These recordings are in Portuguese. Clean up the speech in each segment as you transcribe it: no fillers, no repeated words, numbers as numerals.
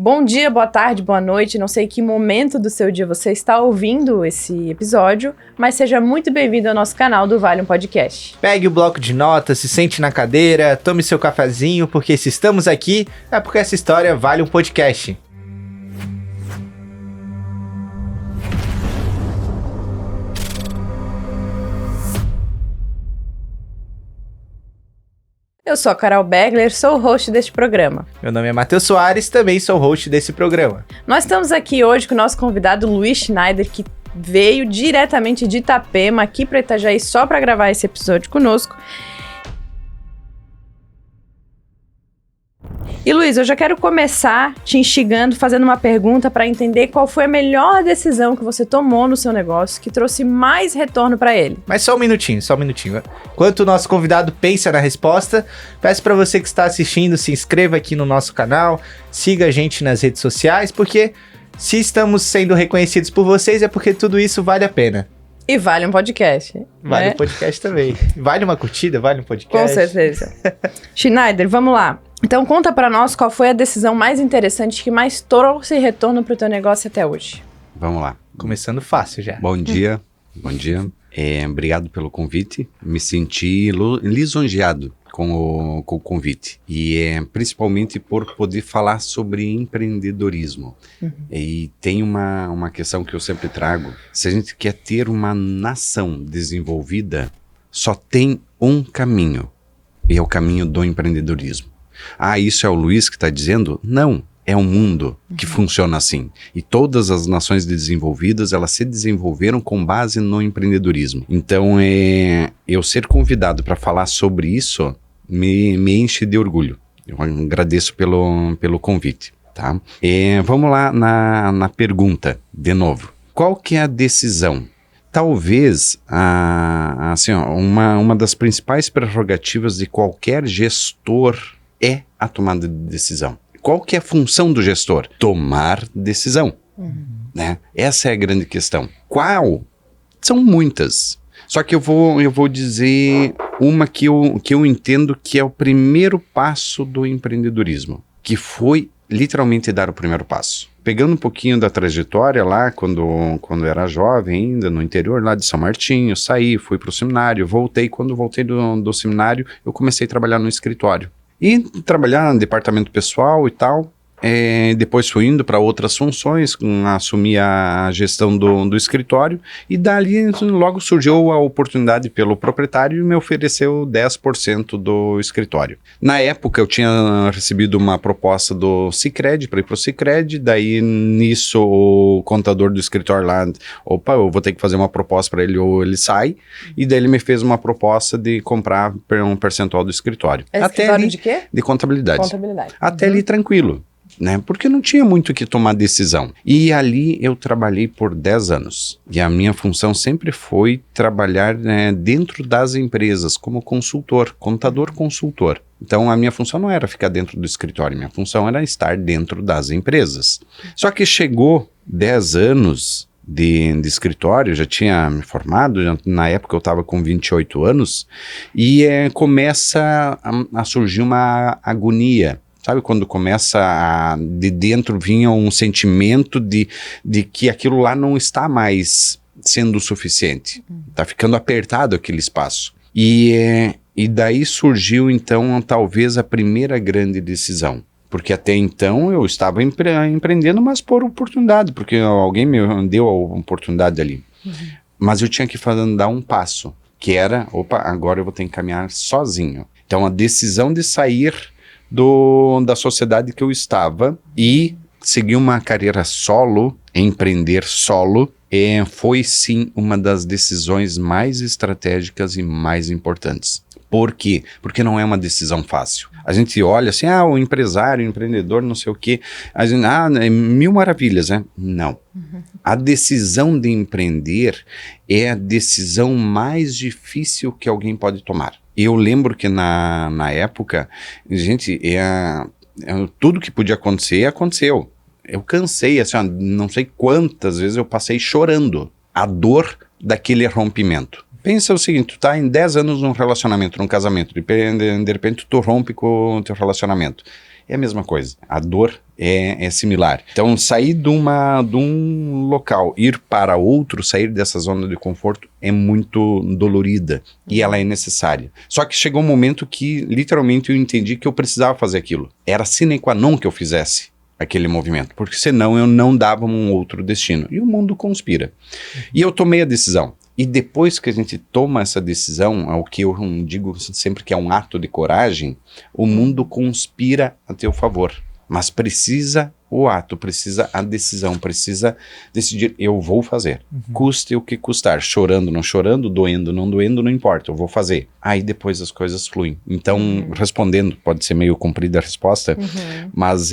Bom dia, boa tarde, boa noite. Não sei que momento do seu dia você está ouvindo esse episódio, mas seja muito bem-vindo ao nosso canal do Vale um Podcast. Pegue o bloco de notas, se sente na cadeira, tome seu cafezinho, porque se estamos aqui, é porque essa história vale um podcast. Eu sou a Carol Begler, sou o host deste programa. Meu nome é Matheus Soares, também sou host desse programa. Nós estamos aqui hoje com o nosso convidado Luiz Schneider, que veio diretamente de Itapema aqui para Itajaí só para gravar esse episódio conosco. E Luiz, eu já quero começar te instigando, fazendo uma pergunta para entender qual foi a melhor decisão que você tomou no seu negócio que trouxe mais retorno para ele. Mas só um minutinho. Enquanto o nosso convidado pensa na resposta, peço para você que está assistindo, se inscreva aqui no nosso canal, siga a gente nas redes sociais, porque se estamos sendo reconhecidos por vocês é porque tudo isso vale a pena. E vale um podcast. Vale né? um podcast também. Vale uma curtida, vale um podcast. Com certeza. Schneider, vamos lá. Então conta pra nós qual foi a decisão mais interessante que mais trouxe retorno pro teu negócio até hoje. Vamos lá. Começando fácil já. Bom dia. Obrigado pelo convite. Me senti lisonjeado com o convite. E principalmente por poder falar sobre empreendedorismo. E tem uma questão que eu sempre trago. Se a gente quer ter uma nação desenvolvida, só tem um caminho. E é o caminho do empreendedorismo. Ah, isso é o Luiz que está dizendo? Não, é um mundo que funciona assim. E todas as nações desenvolvidas, elas se desenvolveram com base no empreendedorismo. Então, eu ser convidado para falar sobre isso me enche de orgulho. Eu agradeço pelo convite, tá? Vamos lá na pergunta, de novo. Qual que é a decisão? Talvez, uma das principais prerrogativas de qualquer gestor é a tomada de decisão. Qual que é a função do gestor? Tomar decisão. Né? Essa é a grande questão. Qual? São muitas. Só que eu vou dizer uma que eu entendo que é o primeiro passo do empreendedorismo, que foi literalmente dar o primeiro passo. Pegando um pouquinho da trajetória lá, quando eu era jovem ainda, no interior lá de São Martinho, saí, fui para o seminário, voltei. Quando voltei do seminário, eu comecei a trabalhar no escritório. E trabalhar no departamento pessoal e tal. Depois fui indo para outras funções, assumi a gestão do escritório, e dali logo surgiu a oportunidade pelo proprietário e me ofereceu 10% do escritório. Na época eu tinha recebido uma proposta do Sicredi, para ir para o Sicredi, daí nisso o contador do escritório lá, eu vou ter que fazer uma proposta para ele ou ele sai, e daí ele me fez uma proposta de comprar um percentual do escritório. Escritório ali, de quê? De contabilidade. Contabilidade. Até ali tranquilo. Né? Porque não tinha muito o que tomar decisão. E ali eu trabalhei por 10 anos. E a minha função sempre foi trabalhar dentro das empresas, como consultor, contador-consultor. Então a minha função não era ficar dentro do escritório, minha função era estar dentro das empresas. Só que chegou 10 anos de escritório, já tinha me formado, na época eu estava com 28 anos, e começa a surgir uma agonia. Sabe, quando começa de dentro vinha um sentimento de que aquilo lá não está mais sendo o suficiente. Está ficando apertado aquele espaço. E daí surgiu, então, talvez a primeira grande decisão. Porque até então eu estava empreendendo, mas por oportunidade, porque alguém me deu a oportunidade ali. Mas eu tinha que dar um passo, que era, agora eu vou ter que caminhar sozinho. Então a decisão de sair da sociedade que eu estava e seguir uma carreira solo, empreender solo, foi sim uma das decisões mais estratégicas e mais importantes. Por quê? Porque não é uma decisão fácil. A gente olha assim, o empresário, o empreendedor, não sei o quê, a gente, mil maravilhas, né? Não. A decisão de empreender é a decisão mais difícil que alguém pode tomar. Eu lembro que na época, gente, tudo que podia acontecer, aconteceu. Eu cansei, assim, não sei quantas vezes eu passei chorando a dor daquele rompimento. Pensa o seguinte, tu tá em 10 anos num relacionamento, num casamento, de repente tu rompe com o teu relacionamento. é a mesma coisa. A dor é similar. Então, sair de um local, ir para outro, sair dessa zona de conforto é muito dolorida e ela é necessária. Só que chegou um momento que, literalmente, eu entendi que eu precisava fazer aquilo. Era sine qua non que eu fizesse aquele movimento, porque senão eu não dava um outro destino. E o mundo conspira. E eu tomei a decisão. E depois que a gente toma essa decisão, o que eu digo sempre que é um ato de coragem, o mundo conspira a teu favor. Mas precisa o ato, precisa a decisão, precisa decidir, eu vou fazer. Custe o que custar, chorando, não chorando, doendo, não importa, eu vou fazer. Aí depois as coisas fluem. Então, respondendo, pode ser meio comprida a resposta, mas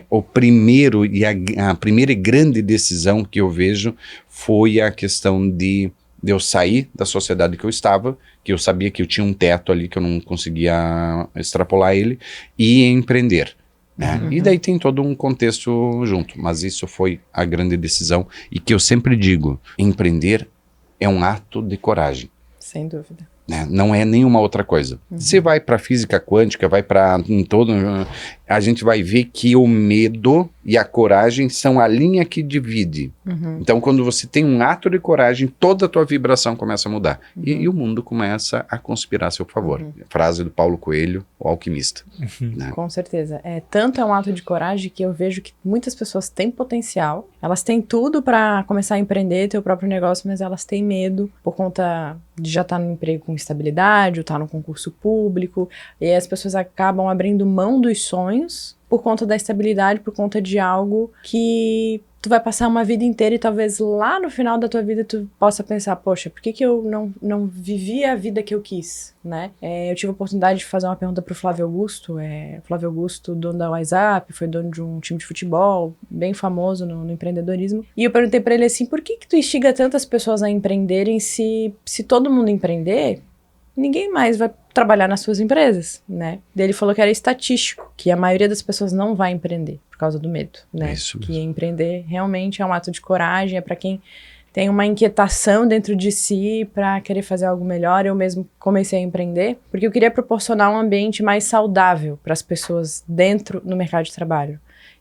o primeiro e a primeira e grande decisão que eu vejo foi a questão de eu sair da sociedade que eu estava, que eu sabia que eu tinha um teto ali, que eu não conseguia extrapolar ele, e empreender. E daí tem todo um contexto junto, mas isso foi a grande decisão e que eu sempre digo, empreender é um ato de coragem. Sem dúvida. Não é nenhuma outra coisa. Você vai para física quântica, vai para todo, a gente vai ver que o medo e a coragem são a linha que divide. Então, quando você tem um ato de coragem, toda a tua vibração começa a mudar. E o mundo começa a conspirar a seu favor. Frase do Paulo Coelho, o alquimista. Com certeza. Tanto é um ato de coragem que eu vejo que muitas pessoas têm potencial, elas têm tudo para começar a empreender, ter o próprio negócio, mas elas têm medo por conta de já estar no emprego com estabilidade, ou estar no concurso público, e aí as pessoas acabam abrindo mão dos sonhos por conta da estabilidade, por conta de algo que tu vai passar uma vida inteira e talvez lá no final da tua vida tu possa pensar, poxa, por que eu não vivi a vida que eu quis, né? Eu tive a oportunidade de fazer uma pergunta pro Flávio Augusto, Flávio Augusto, dono da WhatsApp, foi dono de um time de futebol, bem famoso no empreendedorismo, e eu perguntei pra ele assim, por que tu instiga tantas pessoas a empreenderem se todo mundo empreender, ninguém mais vai trabalhar nas suas empresas, né? Daí ele falou que era estatístico, que a maioria das pessoas não vai empreender por causa do medo, né? Isso mesmo. Que empreender realmente é um ato de coragem, é para quem tem uma inquietação dentro de si para querer fazer algo melhor. Eu mesmo comecei a empreender porque eu queria proporcionar um ambiente mais saudável para as pessoas dentro do mercado de trabalho.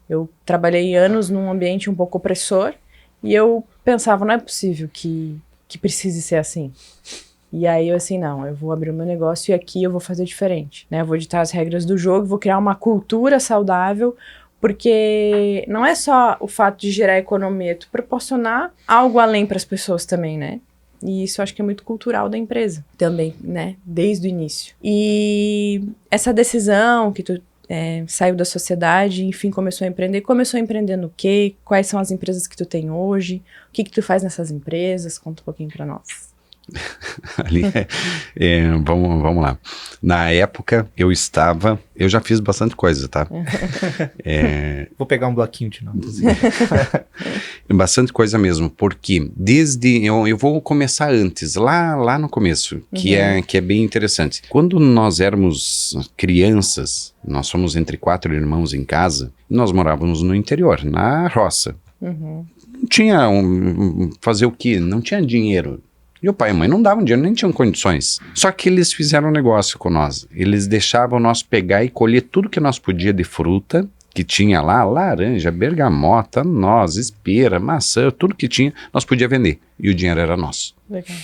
Eu trabalhei anos num ambiente um pouco opressor e eu pensava, não é possível que precise ser assim. E aí eu assim, não, eu vou abrir o meu negócio e aqui eu vou fazer diferente, né? Eu vou ditar as regras do jogo, vou criar uma cultura saudável, porque não é só o fato de gerar economia, tu proporcionar algo além para as pessoas também, né? E isso eu acho que é muito cultural da empresa também, né? Desde o início. E essa decisão que tu saiu da sociedade, enfim, começou a empreender no quê? Quais são as empresas que tu tem hoje? O que tu faz nessas empresas? Conta um pouquinho para nós. Ali, vamos lá. Na época, eu já fiz bastante coisa, tá? Vou pegar um bloquinho de notas. Bastante coisa mesmo, porque eu vou começar antes, lá no começo, que é bem interessante. Quando nós éramos crianças, nós somos entre 4 irmãos em casa, nós morávamos no interior, na roça. Não tinha fazer o quê? Não tinha dinheiro. E o pai e a mãe não davam dinheiro, nem tinham condições. Só que eles fizeram um negócio com nós. Eles deixavam nós pegar e colher tudo que nós podia de fruta, que tinha lá, laranja, bergamota, noz, espera, maçã, tudo que tinha, nós podia vender. E o dinheiro era nosso. Legal.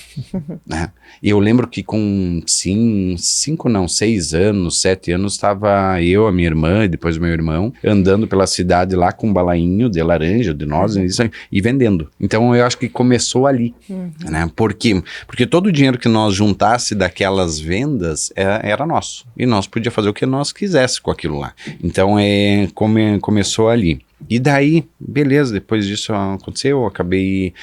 E eu lembro que com 6 anos, 7 anos, estava eu, a minha irmã e depois o meu irmão, andando pela cidade lá com um balainho de laranja, de noz, e vendendo. Então eu acho que começou ali. Né? Por quê? Porque todo o dinheiro que nós juntasse daquelas vendas era nosso. E nós podíamos fazer o que nós quisesse com aquilo lá. Então começou ali. E daí, beleza, depois disso aconteceu, eu acabei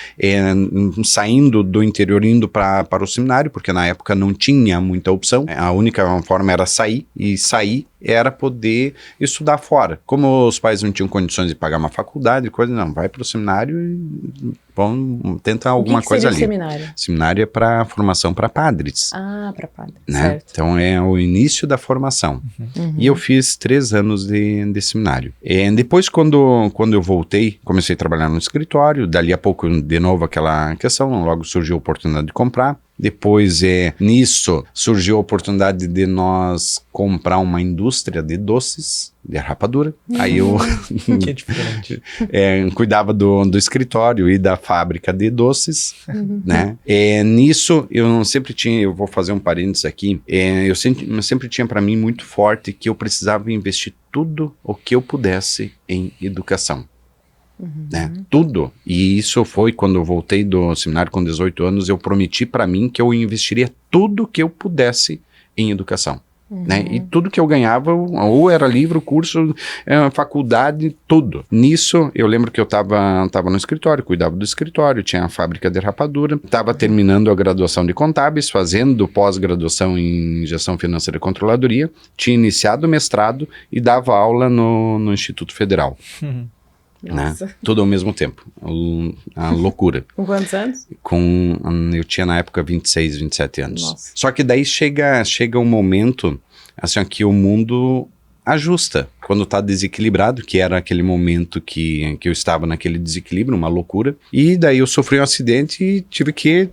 saindo do interior, indo para o seminário, porque na época não tinha muita opção, a única forma era sair, e sair era poder estudar fora. Como os pais não tinham condições de pagar uma faculdade, não, vai para o seminário e vamos tentar alguma coisa ali. Seminário? Seminário é para formação para padres. Ah, para padres, né? certo. Então é o início da formação. E eu fiz 3 anos de seminário. Depois, quando eu voltei, comecei a trabalhar no escritório, dali a pouco, de novo, aquela questão, logo surgiu a oportunidade de comprar. Depois, nisso, surgiu a oportunidade de nós comprar uma indústria de doces, de rapadura. Aí eu Que é diferente. cuidava do escritório e da fábrica de doces, né? Nisso, eu sempre tinha, eu vou fazer um parênteses aqui, eu sempre tinha para mim muito forte que eu precisava investir tudo o que eu pudesse em educação. Né? Tudo. E isso foi quando eu voltei do seminário com 18 anos, eu prometi para mim que eu investiria tudo que eu pudesse em educação. Né? E tudo que eu ganhava, ou era livro, curso, faculdade, tudo. Nisso, eu lembro que eu tava no escritório, cuidava do escritório, tinha a fábrica de rapadura, estava terminando a graduação de contábeis, fazendo pós-graduação em gestão financeira e controladoria, tinha iniciado o mestrado e dava aula no Instituto Federal. Né? Tudo ao mesmo tempo. A loucura. Com quantos anos? Eu tinha na época 26, 27 anos. Nossa. Só que daí chega um momento assim, que o mundo ajusta. Quando tá desequilibrado, que era aquele momento que eu estava naquele desequilíbrio, uma loucura. E daí eu sofri um acidente e tive que...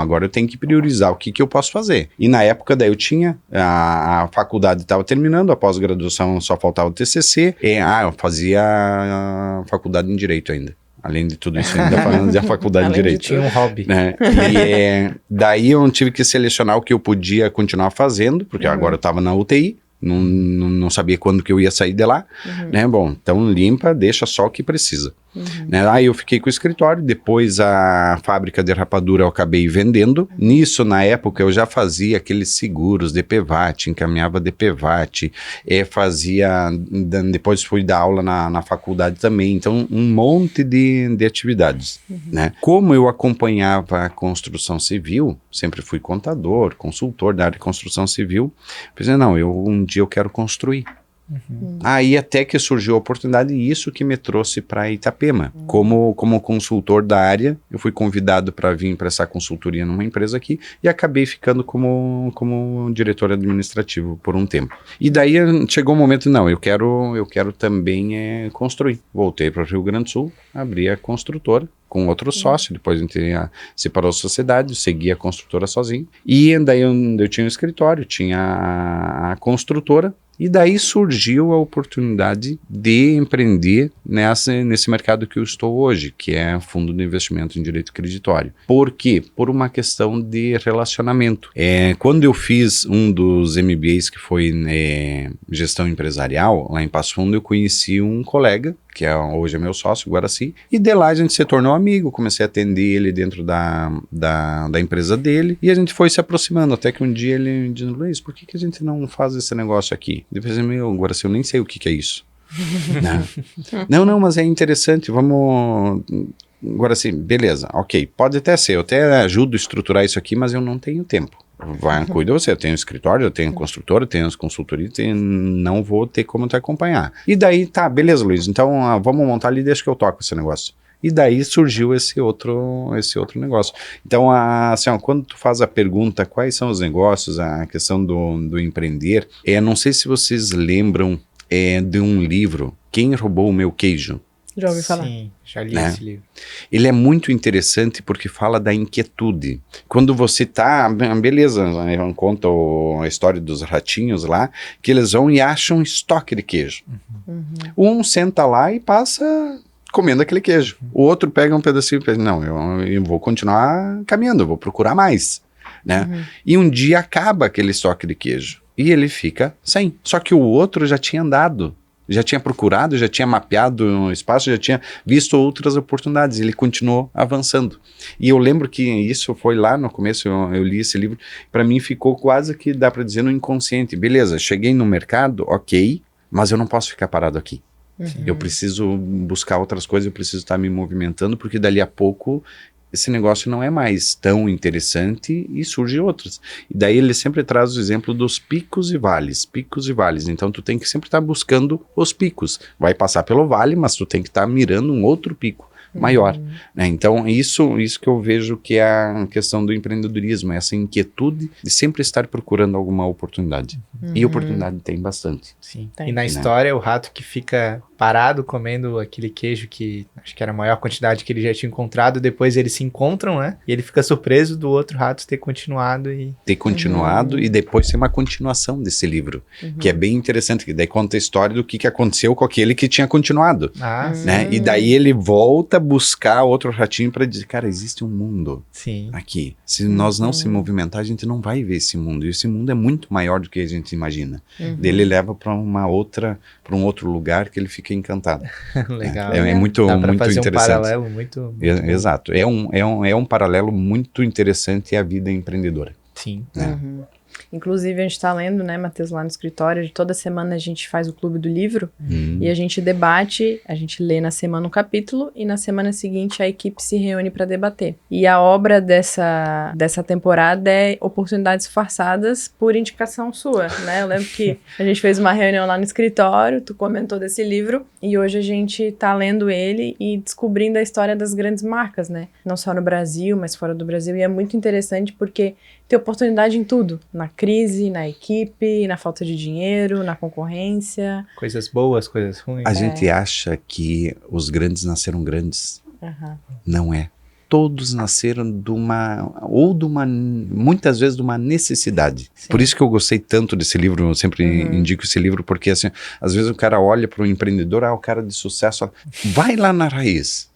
agora eu tenho que priorizar o que eu posso fazer. E na época daí eu tinha... A faculdade estava terminando, a pós-graduação só faltava o TCC. Eu fazia a faculdade em Direito ainda. Além de tudo isso, ainda fazia a faculdade em Direito. Tinha um hobby. Né? E daí eu tive que selecionar o que eu podia continuar fazendo, porque agora eu estava na UTI. Não sabia quando que eu ia sair de lá, né? Bom, então limpa, deixa só o que precisa. Né? Aí eu fiquei com o escritório, depois a fábrica de rapadura eu acabei vendendo. Nisso, na época, eu já fazia aqueles seguros de PVAT, encaminhava de PVAT, depois fui dar aula na faculdade também, então um monte de atividades. Né? Como eu acompanhava a construção civil, sempre fui contador, consultor da área de construção civil, pensei, um dia eu quero construir. Aí até que surgiu a oportunidade e isso que me trouxe para Itapema. Como consultor da área, eu fui convidado para vir prestar consultoria numa empresa aqui e acabei ficando como diretor administrativo por um tempo. E daí chegou o momento, eu quero também construir. Voltei para o Rio Grande do Sul, abri a construtora com outro sócio, depois a gente separou a sociedade, segui a construtora sozinho. E daí eu tinha um escritório, tinha a construtora, e daí surgiu a oportunidade de empreender nesse mercado que eu estou hoje, que é fundo de investimento em direito creditório. Por quê? Por uma questão de relacionamento. Quando eu fiz um dos MBAs, que foi gestão empresarial, lá em Passo Fundo, eu conheci um colega, que hoje é meu sócio, Guaraci, e de lá a gente se tornou amigo, comecei a atender ele dentro da empresa dele, e a gente foi se aproximando, até que um dia ele me disse, Luiz, por que a gente não faz esse negócio aqui? Depois Guaraci, eu nem sei o que é isso. Não, mas é interessante, vamos... Guaraci, beleza, ok, pode até ser, eu até ajudo a estruturar isso aqui, mas eu não tenho tempo. Cuida você, eu tenho escritório, eu tenho construtora, eu tenho as consultorias, não vou ter como te acompanhar. E daí, tá, beleza, Luiz, então vamos montar ali, deixa que eu toco esse negócio. E daí surgiu esse outro negócio. Então, quando tu faz a pergunta, quais são os negócios, a questão do empreender, não sei se vocês lembram de um livro, Quem Roubou o Meu Queijo? Já ouvi falar. Sim, já li Né? esse livro. Ele é muito interessante porque fala da inquietude. Quando você tá, beleza, conta a história dos ratinhos lá, que eles vão e acham estoque de queijo. Um senta lá e passa comendo aquele queijo. O outro pega um pedacinho e pensa, eu vou continuar caminhando, eu vou procurar mais. Né? E um dia acaba aquele estoque de queijo e ele fica sem. Só que o outro já tinha andado. Já tinha procurado, já tinha mapeado o espaço, já tinha visto outras oportunidades, ele continuou avançando. E eu lembro que isso foi lá no começo, eu li esse livro, para mim ficou quase que, dá para dizer, no inconsciente. Beleza, cheguei no mercado, ok, mas eu não posso ficar parado aqui. Eu preciso buscar outras coisas, eu preciso estar me movimentando, porque dali a pouco esse negócio não é mais tão interessante e surgem outros. E daí ele sempre traz o exemplo dos picos e vales. Então tu tem que sempre estar buscando os picos. Vai passar pelo vale, mas tu tem que estar mirando um outro pico maior, né? Então, isso que eu vejo que é a questão do empreendedorismo, essa inquietude de sempre estar procurando alguma oportunidade. E oportunidade tem bastante. Sim. Tem. E na história, o rato que fica parado comendo aquele queijo que acho que era a maior quantidade que ele já tinha encontrado, depois eles se encontram, né? E ele fica surpreso do outro rato ter continuado e... Ter continuado e depois ter uma continuação desse livro, que é bem interessante, que daí conta a história do que aconteceu com aquele que tinha continuado, né? E daí ele volta a buscar outro ratinho para dizer, cara, existe um mundo Sim. aqui. Se nós não se movimentar, a gente não vai ver esse mundo. E esse mundo é muito maior do que a gente imagina. Daí ele leva para um outro lugar que ele fica encantado. Legal. É muito, Dá pra muito fazer interessante. um paralelo muito Exato. É um paralelo muito interessante à vida empreendedora. Sim. Inclusive, a gente está lendo, né, Matheus, lá no escritório, toda semana a gente faz o Clube do Livro e a gente debate, a gente lê na semana um capítulo e na semana seguinte a equipe se reúne para debater. E a obra dessa temporada é Oportunidades Disfarçadas por indicação sua, né? Eu lembro que a gente fez uma reunião lá no escritório, tu comentou desse livro e hoje a gente tá lendo ele e descobrindo a história das grandes marcas, né? Não só no Brasil, mas fora do Brasil. E é muito interessante porque tem oportunidade em tudo, na crise, na equipe, na falta de dinheiro, na concorrência. Coisas boas, coisas ruins. A gente acha que os grandes nasceram grandes. Não é. Todos nasceram muitas vezes de uma necessidade. Sim. Por isso que eu gostei tanto desse livro, eu sempre indico esse livro, porque assim, às vezes o cara olha para o empreendedor, o cara de sucesso, vai lá na raiz.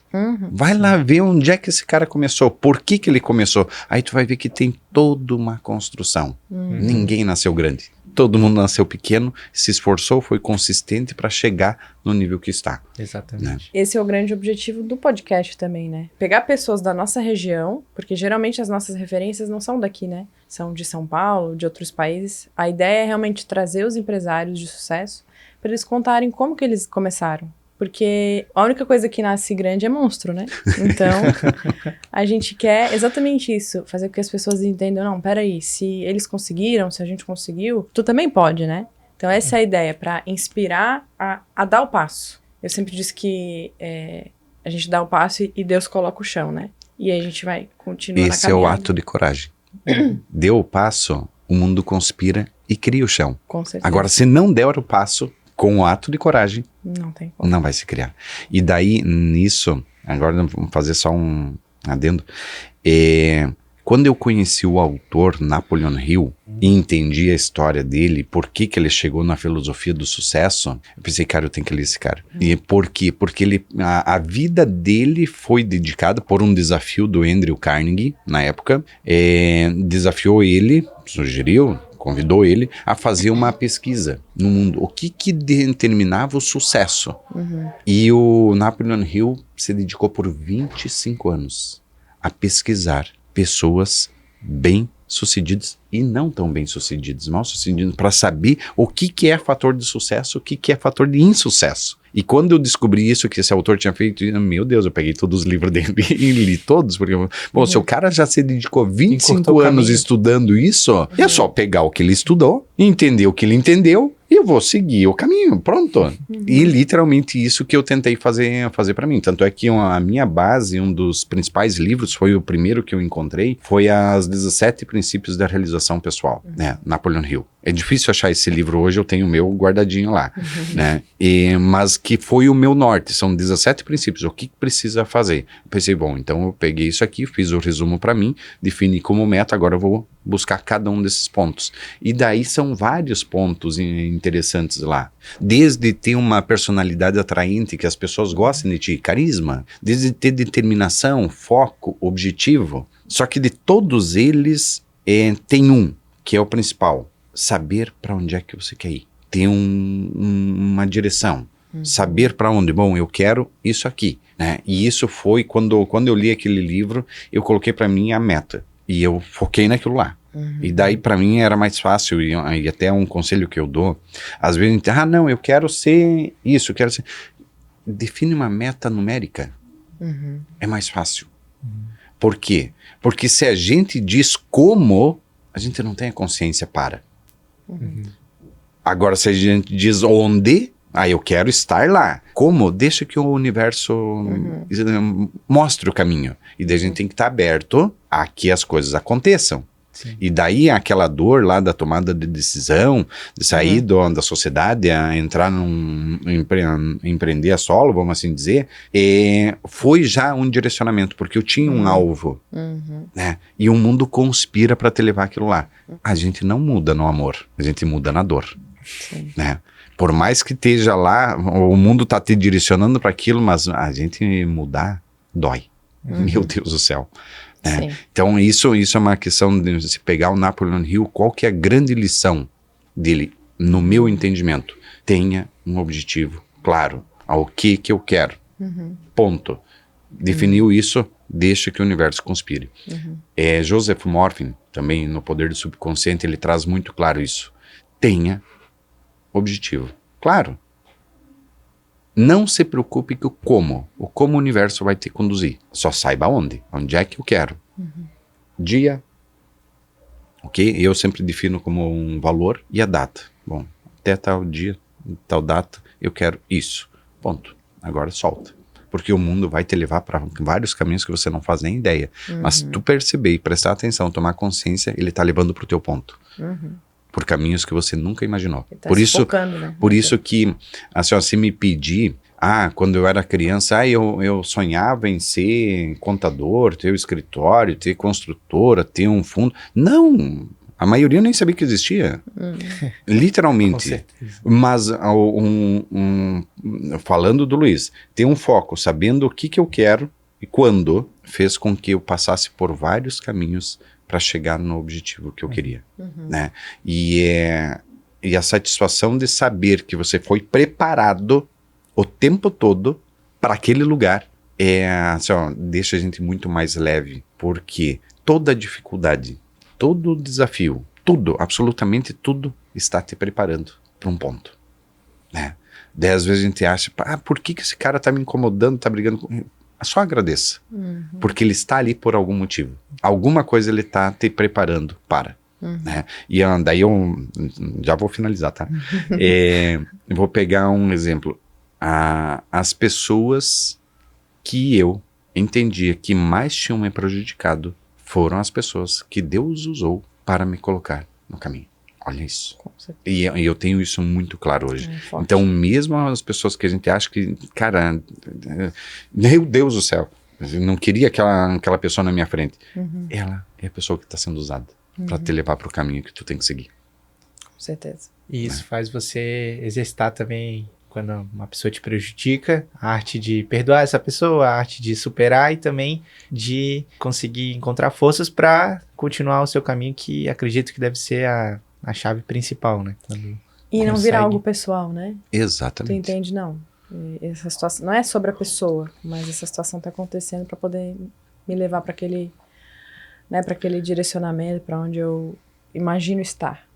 Vai lá ver onde é que esse cara começou, por que ele começou. Aí tu vai ver que tem toda uma construção. Ninguém nasceu grande. Todo mundo nasceu pequeno, se esforçou, foi consistente para chegar no nível que está. Exatamente. Esse é o grande objetivo do podcast também, né? Pegar pessoas da nossa região, porque geralmente as nossas referências não são daqui, né? São de São Paulo, de outros países. A ideia é realmente trazer os empresários de sucesso para eles contarem como que eles começaram. Porque a única coisa que nasce grande é monstro, né? Então, a gente quer exatamente isso. Fazer com que as pessoas entendam, não, peraí, se eles conseguiram, se a gente conseguiu, tu também pode, né? Então, essa é a ideia, para inspirar a dar o passo. Eu sempre disse que a gente dá o passo e Deus coloca o chão, né? E aí a gente vai continuar na Esse é caminhada. o ato de coragem. Deu o passo, o mundo conspira e cria o chão. Com certeza. Agora, se não der o passo, com o ato de coragem, Não tem como. não vai se criar. E daí, nisso, agora vamos fazer só um adendo. Quando eu conheci o autor Napoleon Hill e entendi a história dele, por que ele chegou na filosofia do sucesso, eu pensei, cara, eu tenho que ler esse cara. E por quê? Porque a vida dele foi dedicada por um desafio do Andrew Carnegie, na época. Desafiou ele, sugeriu, convidou ele a fazer uma pesquisa no mundo. O que determinava o sucesso? E o Napoleon Hill se dedicou por 25 anos a pesquisar pessoas bem-sucedidas e não tão bem-sucedidas, mal-sucedidas, para saber o que é fator de sucesso, o que é fator de insucesso. E quando eu descobri isso, que esse autor tinha feito, meu Deus, eu peguei todos os livros dele e li todos, porque, bom, se o cara já se dedicou 25 anos estudando isso, é só pegar o que ele estudou, entender o que ele entendeu, e eu vou seguir o caminho, pronto. E literalmente isso que eu tentei fazer para mim. Tanto é que a minha base, um dos principais livros, foi o primeiro que eu encontrei, foi as 17 princípios da realização pessoal, né, Napoleon Hill. É difícil achar esse livro hoje, eu tenho o meu guardadinho lá, né? Mas que foi o meu norte, são 17 princípios, o que precisa fazer? Eu pensei, bom, então eu peguei isso aqui, fiz o resumo para mim, defini como meta, agora eu vou buscar cada um desses pontos. E daí são vários pontos interessantes lá. Desde ter uma personalidade atraente, que as pessoas gostem de ti, carisma, desde ter determinação, foco, objetivo. Só que de todos eles, tem um, que é o principal. Saber para onde é que você quer ir. Ter uma direção. Saber para onde. Bom, eu quero isso aqui, né? E isso foi, quando eu li aquele livro, eu coloquei para mim a meta. E eu foquei naquilo lá. E daí para mim era mais fácil, e até um conselho que eu dou, às vezes, não, eu quero ser isso, eu quero ser... Define uma meta numérica. É mais fácil. Por quê? Porque se a gente diz como, a gente não tem a consciência para. Agora, se a gente diz onde, eu quero estar lá. Como? Deixa que o universo mostre o caminho. E daí a gente tem que estar aberto a que as coisas aconteçam. Sim. E daí aquela dor lá da tomada de decisão, de sair da sociedade, a entrar empreender a solo, vamos assim dizer, foi já um direcionamento, porque eu tinha um alvo, né? E o mundo conspira para te levar aquilo lá. A gente não muda no amor, a gente muda na dor, né? Por mais que esteja lá, o mundo tá te direcionando para aquilo, mas a gente mudar dói. Meu Deus do céu. Então isso é uma questão de se pegar o Napoleon Hill, qual que é a grande lição dele, no meu entendimento? Tenha um objetivo claro, ao que eu quero, ponto. Definiu isso, deixa que o universo conspire. Joseph Morphin, também no Poder do Subconsciente, ele traz muito claro isso. Tenha objetivo, claro. Não se preocupe com o como o universo vai te conduzir. Só saiba onde é que eu quero. Dia, ok? Eu sempre defino como um valor e a data. Bom, até tal dia, tal data, eu quero isso. Ponto. Agora solta. Porque o mundo vai te levar para vários caminhos que você não faz nem ideia. Mas se tu perceber e prestar atenção, tomar consciência, ele tá levando pro teu ponto. Por caminhos que você nunca imaginou. Tá por isso, focando, né? por isso que, assim, se me pedir, quando eu era criança, eu sonhava em ser contador, ter um escritório, ter construtora, ter um fundo. Não, a maioria eu nem sabia que existia. Literalmente. Mas, falando do Luiz, ter um foco, sabendo o que eu quero e quando, fez com que eu passasse por vários caminhos para chegar no objetivo que eu queria, né? E a satisfação de saber que você foi preparado o tempo todo para aquele lugar assim, deixa a gente muito mais leve, porque toda dificuldade, todo desafio, tudo, absolutamente tudo está te preparando para um ponto, né? Daí às vezes a gente acha, por que esse cara tá me incomodando, tá brigando comigo? Só agradeça, porque ele está ali por algum motivo. Alguma coisa ele está te preparando para. Né? E daí eu já vou finalizar, tá? Eu vou pegar um exemplo. As pessoas que eu entendia que mais tinham me prejudicado foram as pessoas que Deus usou para me colocar no caminho. Olha isso. E eu tenho isso muito claro hoje. Então, mesmo as pessoas que a gente acha que, cara, meu Deus do céu, eu não queria aquela pessoa na minha frente. Ela é a pessoa que está sendo usada para te levar para o caminho que tu tem que seguir. Com certeza. E isso faz você exercitar também, quando uma pessoa te prejudica, a arte de perdoar essa pessoa, a arte de superar e também de conseguir encontrar forças para continuar o seu caminho, que acredito que deve ser a chave principal, né? E não virar algo pessoal, né? Exatamente. Tu entende, não. Essa situação não é sobre a pessoa, mas essa situação tá acontecendo para poder me levar para aquele, né, para aquele direcionamento, para onde eu imagino estar.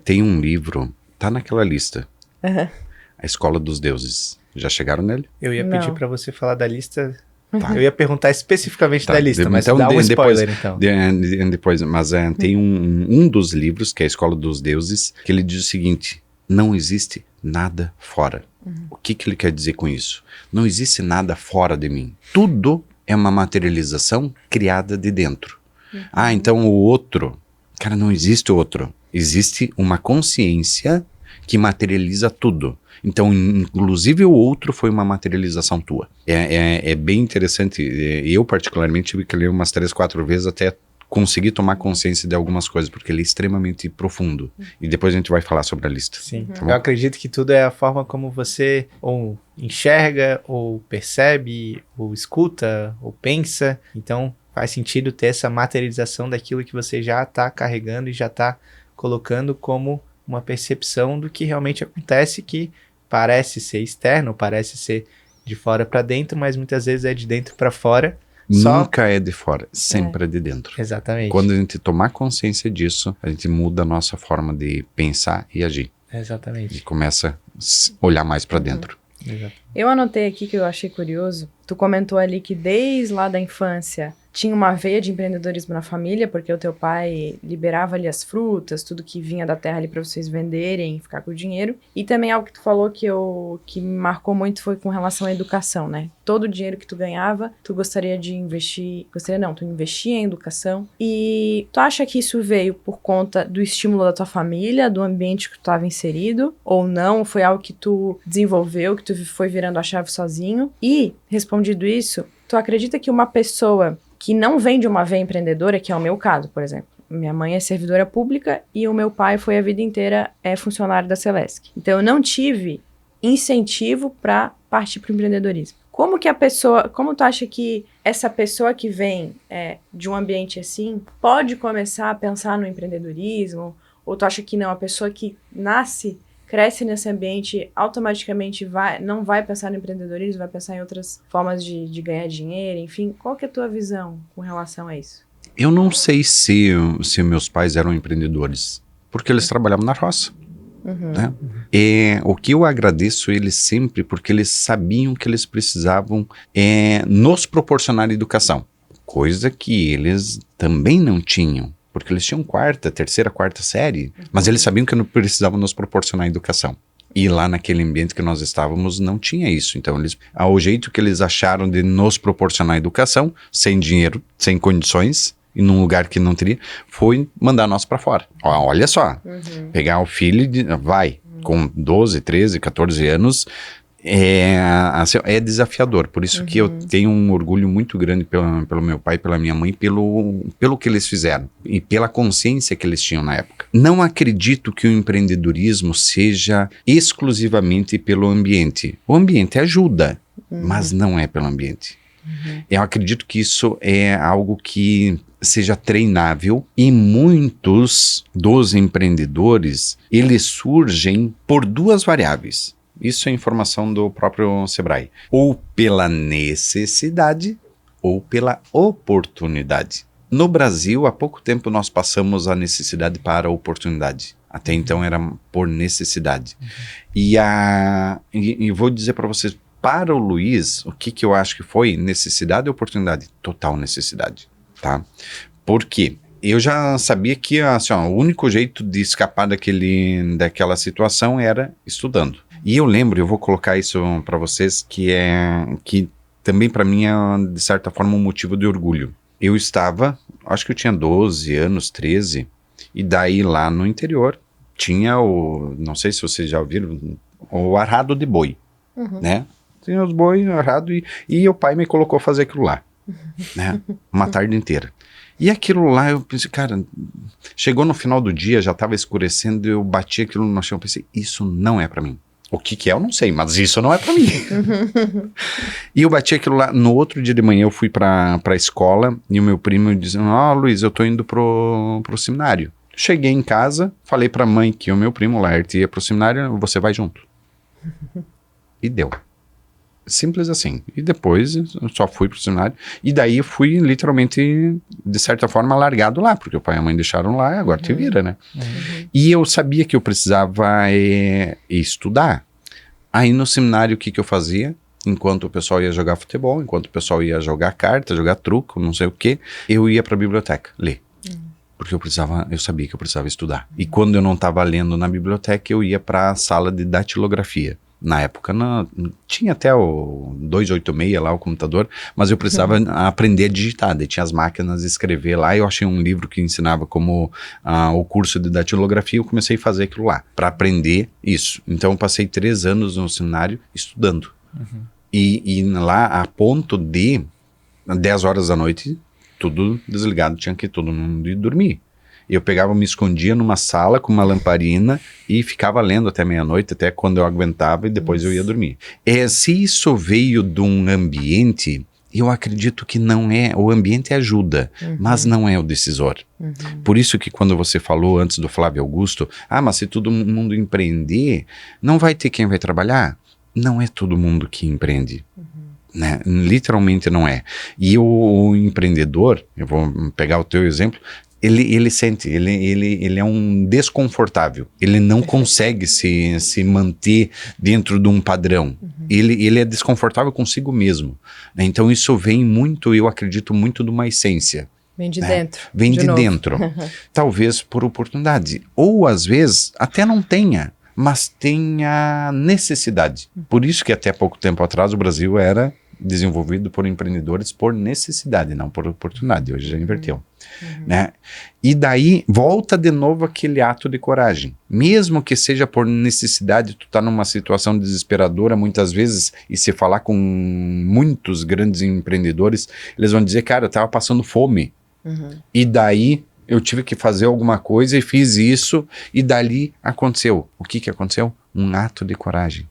Tem um livro, tá naquela lista. A Escola dos Deuses. Já chegaram nele? Eu ia pedir para você falar da lista. Tá. Eu ia perguntar especificamente da lista, mas então, dá um spoiler, então. Depois, mas tem um dos livros, que é a Escola dos Deuses, que ele diz o seguinte: não existe nada fora. O que ele quer dizer com isso? Não existe nada fora de mim. Tudo é uma materialização criada de dentro. Então o outro... Cara, não existe outro. Existe uma consciência que materializa tudo. Então, inclusive o outro foi uma materialização tua. É bem interessante. Eu, particularmente, tive que ler umas 3, 4 vezes até conseguir tomar consciência de algumas coisas, porque ele é extremamente profundo. E depois a gente vai falar sobre a lista. Sim. Tá, eu acredito que tudo é a forma como você ou enxerga, ou percebe, ou escuta, ou pensa. Então, faz sentido ter essa materialização daquilo que você já está carregando e já está colocando como uma percepção do que realmente acontece, que parece ser externo, parece ser de fora para dentro, mas muitas vezes é de dentro para fora. Nunca é de fora, sempre é de dentro. Exatamente. Quando a gente tomar consciência disso, a gente muda a nossa forma de pensar e agir. Exatamente. E começa a olhar mais para dentro. Eu anotei aqui que eu achei curioso. Tu comentou ali que desde lá da infância tinha uma veia de empreendedorismo na família, porque o teu pai liberava ali as frutas, tudo que vinha da terra ali para vocês venderem, ficar com o dinheiro. E também algo que tu falou que me marcou muito foi com relação à educação, né? Todo o dinheiro que tu ganhava, tu gostaria de investir... tu investia em educação. E tu acha que isso veio por conta do estímulo da tua família, do ambiente que tu estava inserido? Ou não? Foi algo que tu desenvolveu, que tu foi virando a chave sozinho? E, respondido isso, tu acredita que uma pessoa que não vem de uma veia empreendedora, que é o meu caso, por exemplo. Minha mãe é servidora pública e o meu pai foi a vida inteira funcionário da Celesc. Então eu não tive incentivo para partir para o empreendedorismo. Como tu acha que essa pessoa que vem de um ambiente assim pode começar a pensar no empreendedorismo? Ou tu acha que não, a pessoa que cresce nesse ambiente, automaticamente não vai pensar no empreendedorismo, vai pensar em outras formas de ganhar dinheiro, enfim. Qual que é a tua visão com relação a isso? Eu não sei se meus pais eram empreendedores, porque eles trabalhavam na roça. Né? E o que eu agradeço eles sempre, porque eles sabiam que eles precisavam nos proporcionar educação, coisa que eles também não tinham. Porque eles tinham terceira, quarta série, mas eles sabiam que não precisavam nos proporcionar educação. E lá naquele ambiente que nós estávamos não tinha isso. Então, o jeito que eles acharam de nos proporcionar educação, sem dinheiro, sem condições, e num lugar que não teria, foi mandar nós para fora. Olha só, pegar o filho, com 12, 13, 14 anos, é desafiador. Por isso que eu tenho um orgulho muito grande pelo meu pai, pela minha mãe, pelo que eles fizeram e pela consciência que eles tinham na época. Não acredito que o empreendedorismo seja exclusivamente pelo ambiente. O ambiente ajuda, mas não é pelo ambiente. Eu acredito que isso é algo que seja treinável e muitos dos empreendedores, eles surgem por duas variáveis. Isso é informação do próprio Sebrae. Ou pela necessidade ou pela oportunidade. No Brasil, há pouco tempo nós passamos a necessidade para a oportunidade. Até então era por necessidade. E vou dizer para vocês, para o Luiz, o que eu acho que foi necessidade e oportunidade? Total necessidade, tá? Por quê? Eu já sabia que o único jeito de escapar daquela situação era estudando. E eu lembro, eu vou colocar isso para vocês, que também para mim é, de certa forma, um motivo de orgulho. Eu estava, acho que eu tinha 12 anos, 13, e daí lá no interior tinha não sei se vocês já ouviram, o arrado de boi, né? Tinha os boi, arrado, e o pai me colocou a fazer aquilo lá, né? Uma tarde inteira. E aquilo lá, eu pensei, cara, chegou no final do dia, já estava escurecendo, eu bati aquilo no chão, pensei, isso não é para mim. O que é, eu não sei, mas isso não é pra mim. E eu bati aquilo lá. No outro dia de manhã eu fui pra escola e o meu primo dizendo, Luiz, eu tô indo pro seminário. Cheguei em casa, falei pra mãe que o meu primo Laerte ia pro seminário, você vai junto. E deu. Simples assim. E depois eu só fui pro seminário. E daí eu fui literalmente, de certa forma, largado lá, porque o pai e a mãe deixaram lá e agora te vira, né? E eu sabia que eu precisava estudar. Aí no seminário o que eu fazia? Enquanto o pessoal ia jogar futebol, enquanto o pessoal ia jogar carta, jogar truco, não sei o quê, eu ia pra biblioteca ler. Porque eu sabia que eu precisava estudar. E quando eu não estava lendo na biblioteca, eu ia para a sala de datilografia. Na época tinha até o 286 lá, o computador, mas eu precisava aprender a digitar, daí tinha as máquinas de escrever lá, eu achei um livro que ensinava como o curso de datilografia, eu comecei a fazer aquilo lá, para aprender isso. Então eu passei 3 anos no seminário estudando. E lá, a ponto de 10 horas da noite, tudo desligado, tinha que todo mundo ir dormir. Eu me escondia numa sala com uma lamparina e ficava lendo até meia-noite, até quando eu aguentava, e depois eu ia dormir. Se isso veio de um ambiente, eu acredito que não é, o ambiente ajuda, mas não é o decisor. Por isso que quando você falou antes do Flávio Augusto, mas se todo mundo empreender, não vai ter quem vai trabalhar? Não é todo mundo que empreende. Né? Literalmente não é. E o empreendedor, eu vou pegar o teu exemplo, Ele sente, ele é um desconfortável. Ele não consegue se manter dentro de um padrão. Ele é desconfortável consigo mesmo. Né? Então isso vem muito, eu acredito muito de uma essência. Vem de dentro. Vem de novo. dentro. Talvez por oportunidade. Ou às vezes até não tenha, mas tenha necessidade. Por isso que até pouco tempo atrás o Brasil era desenvolvido por empreendedores por necessidade, não por oportunidade. Hoje já inverteu. Né? E daí volta de novo aquele ato de coragem. Mesmo que seja por necessidade, tu tá numa situação desesperadora muitas vezes, e se falar com muitos grandes empreendedores, eles vão dizer, cara, eu tava passando fome. E daí eu tive que fazer alguma coisa e fiz isso, e dali aconteceu. O que aconteceu? Um ato de coragem.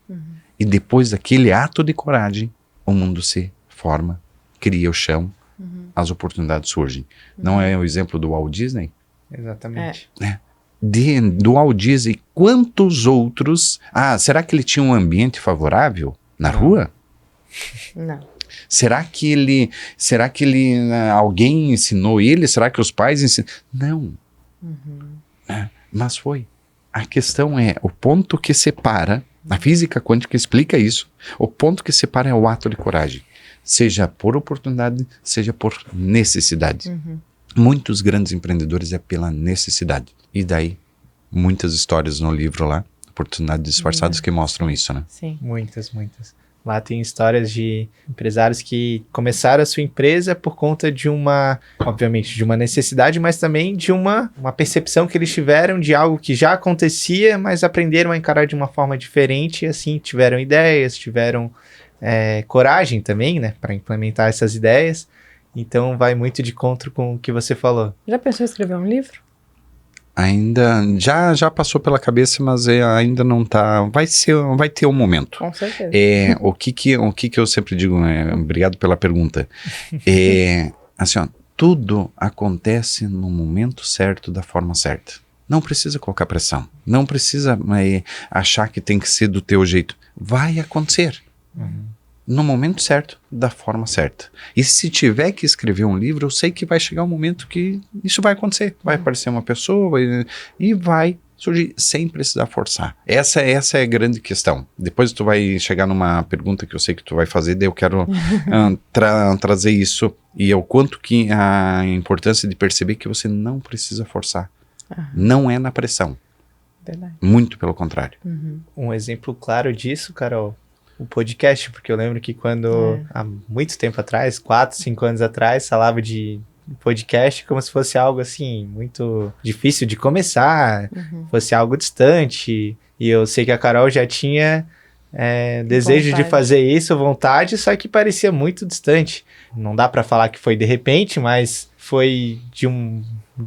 E depois daquele ato de coragem, o mundo se forma, cria o chão, as oportunidades surgem. Não é o exemplo do Walt Disney? Exatamente. Do Walt Disney, quantos outros... será que ele tinha um ambiente favorável na rua? Não. Será que ele alguém ensinou ele? Será que os pais ensinaram? Não. Mas foi. A questão é, o ponto que separa, a física quântica explica isso, o ponto que separa é o ato de coragem. Seja por oportunidade, seja por necessidade. Muitos grandes empreendedores é pela necessidade. E daí, muitas histórias no livro lá, Oportunidades Disfarçadas, que mostram isso, né? Sim. Muitas. Lá tem histórias de empresários que começaram a sua empresa por conta de obviamente, de uma necessidade, mas também de uma percepção que eles tiveram de algo que já acontecia, mas aprenderam a encarar de uma forma diferente, e assim, tiveram ideias, tiveram coragem também, né, para implementar essas ideias. Então, vai muito de encontro com o que você falou. Já pensou em escrever um livro? Ainda, já passou pela cabeça, mas ainda não tá, vai ter um momento. Com certeza. O que eu sempre digo, obrigado pela pergunta, assim, ó, tudo acontece no momento certo, da forma certa. Não precisa colocar pressão, não precisa achar que tem que ser do teu jeito. Vai acontecer. No momento certo, da forma certa. E se tiver que escrever um livro, eu sei que vai chegar um momento que isso vai acontecer. Vai aparecer uma pessoa e vai surgir sem precisar forçar. Essa é a grande questão. Depois tu vai chegar numa pergunta que eu sei que tu vai fazer, daí eu quero trazer isso. E é o quanto que a importância de perceber que você não precisa forçar. Não é na pressão. Verdade. Muito pelo contrário. Um exemplo claro disso, Carol, o podcast, porque eu lembro que quando, há muito tempo atrás, 4, 5 anos atrás, falava de podcast como se fosse algo assim, muito difícil de começar, fosse algo distante, e eu sei que a Carol já tinha desejo de fazer isso, vontade, só que parecia muito distante. Não dá pra falar que foi de repente, mas foi de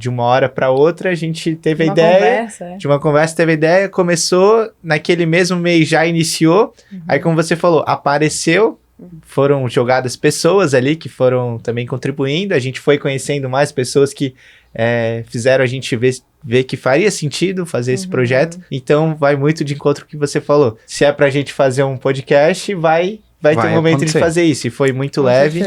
uma hora para outra, a gente teve a ideia, de uma conversa teve a ideia, começou, naquele mesmo mês já iniciou, aí como você falou, apareceu, foram jogadas pessoas ali que foram também contribuindo, a gente foi conhecendo mais pessoas que fizeram a gente ver que faria sentido fazer esse projeto, então vai muito de encontro com o que você falou. Se é pra gente fazer um podcast, vai ter um momento de fazer isso, e foi muito leve,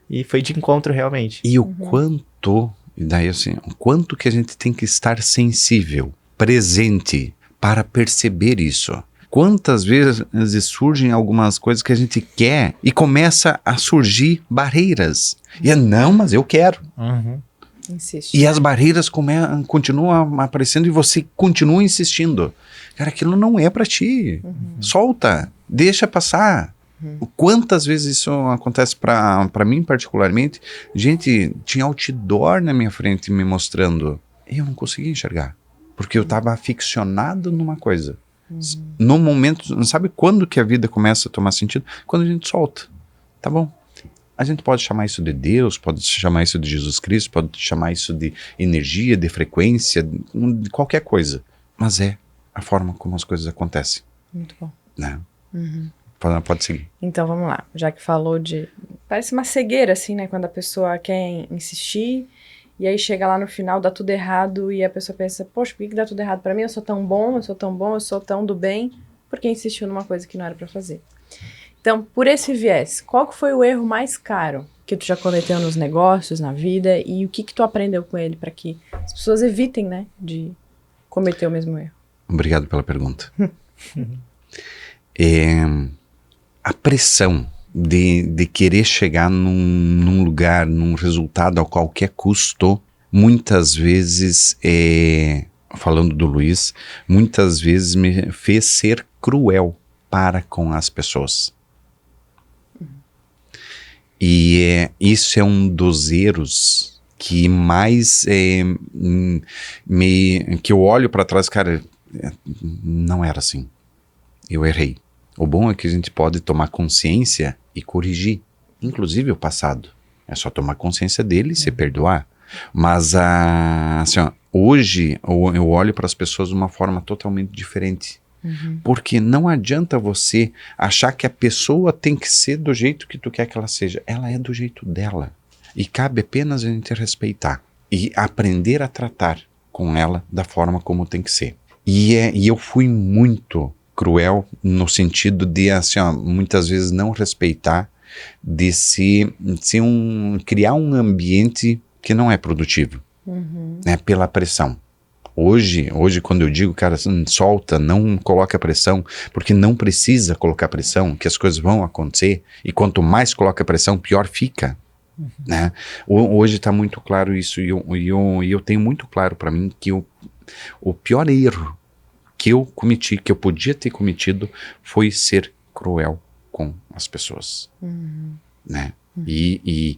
e foi de encontro realmente. E o quanto... E daí assim, o quanto que a gente tem que estar sensível, presente, para perceber isso. Quantas vezes surgem algumas coisas que a gente quer e começa a surgir barreiras. E não, mas eu quero. Insiste. E as barreiras continuam aparecendo e você continua insistindo. Cara, aquilo não é para ti. Solta, deixa passar. Quantas vezes isso acontece para mim particularmente? Gente, tinha outdoor na minha frente me mostrando. E eu não conseguia enxergar. Porque eu estava aficionado numa coisa. No momento, sabe quando que a vida começa a tomar sentido? Quando a gente solta. Tá bom. A gente pode chamar isso de Deus, pode chamar isso de Jesus Cristo, pode chamar isso de energia, de frequência, de qualquer coisa. Mas é a forma como as coisas acontecem. Muito bom. Né? Pode seguir. Então, vamos lá. Já que falou de... Parece uma cegueira, assim, né? Quando a pessoa quer insistir e aí chega lá no final, dá tudo errado e a pessoa pensa, poxa, por que dá tudo errado pra mim? Eu sou tão bom, eu sou tão do bem, porque insistiu numa coisa que não era pra fazer. Então, por esse viés, qual que foi o erro mais caro que tu já cometeu nos negócios, na vida, e o que tu aprendeu com ele para que as pessoas evitem, né, de cometer o mesmo erro? Obrigado pela pergunta. A pressão de querer chegar num lugar, num resultado a qualquer custo, muitas vezes, falando do Luiz, muitas vezes me fez ser cruel para com as pessoas. E isso é um dos erros que mais que eu olho para trás, cara, não era assim. Eu errei. O bom é que a gente pode tomar consciência e corrigir, inclusive o passado. É só tomar consciência dele e se perdoar. Mas assim, ó, hoje eu olho para as pessoas de uma forma totalmente diferente. Porque não adianta você achar que a pessoa tem que ser do jeito que tu quer que ela seja. Ela é do jeito dela. E cabe apenas a gente respeitar e aprender a tratar com ela da forma como tem que ser. E eu fui muito cruel no sentido de, assim, ó, muitas vezes não respeitar, de criar um ambiente que não é produtivo, né, pela pressão. Hoje, quando eu digo, cara, solta, não coloca pressão, porque não precisa colocar pressão, que as coisas vão acontecer, e quanto mais coloca pressão, pior fica, né? Hoje está muito claro isso, e eu tenho muito claro para mim que o pior erro que eu cometi, que eu podia ter cometido, foi ser cruel com as pessoas, né? E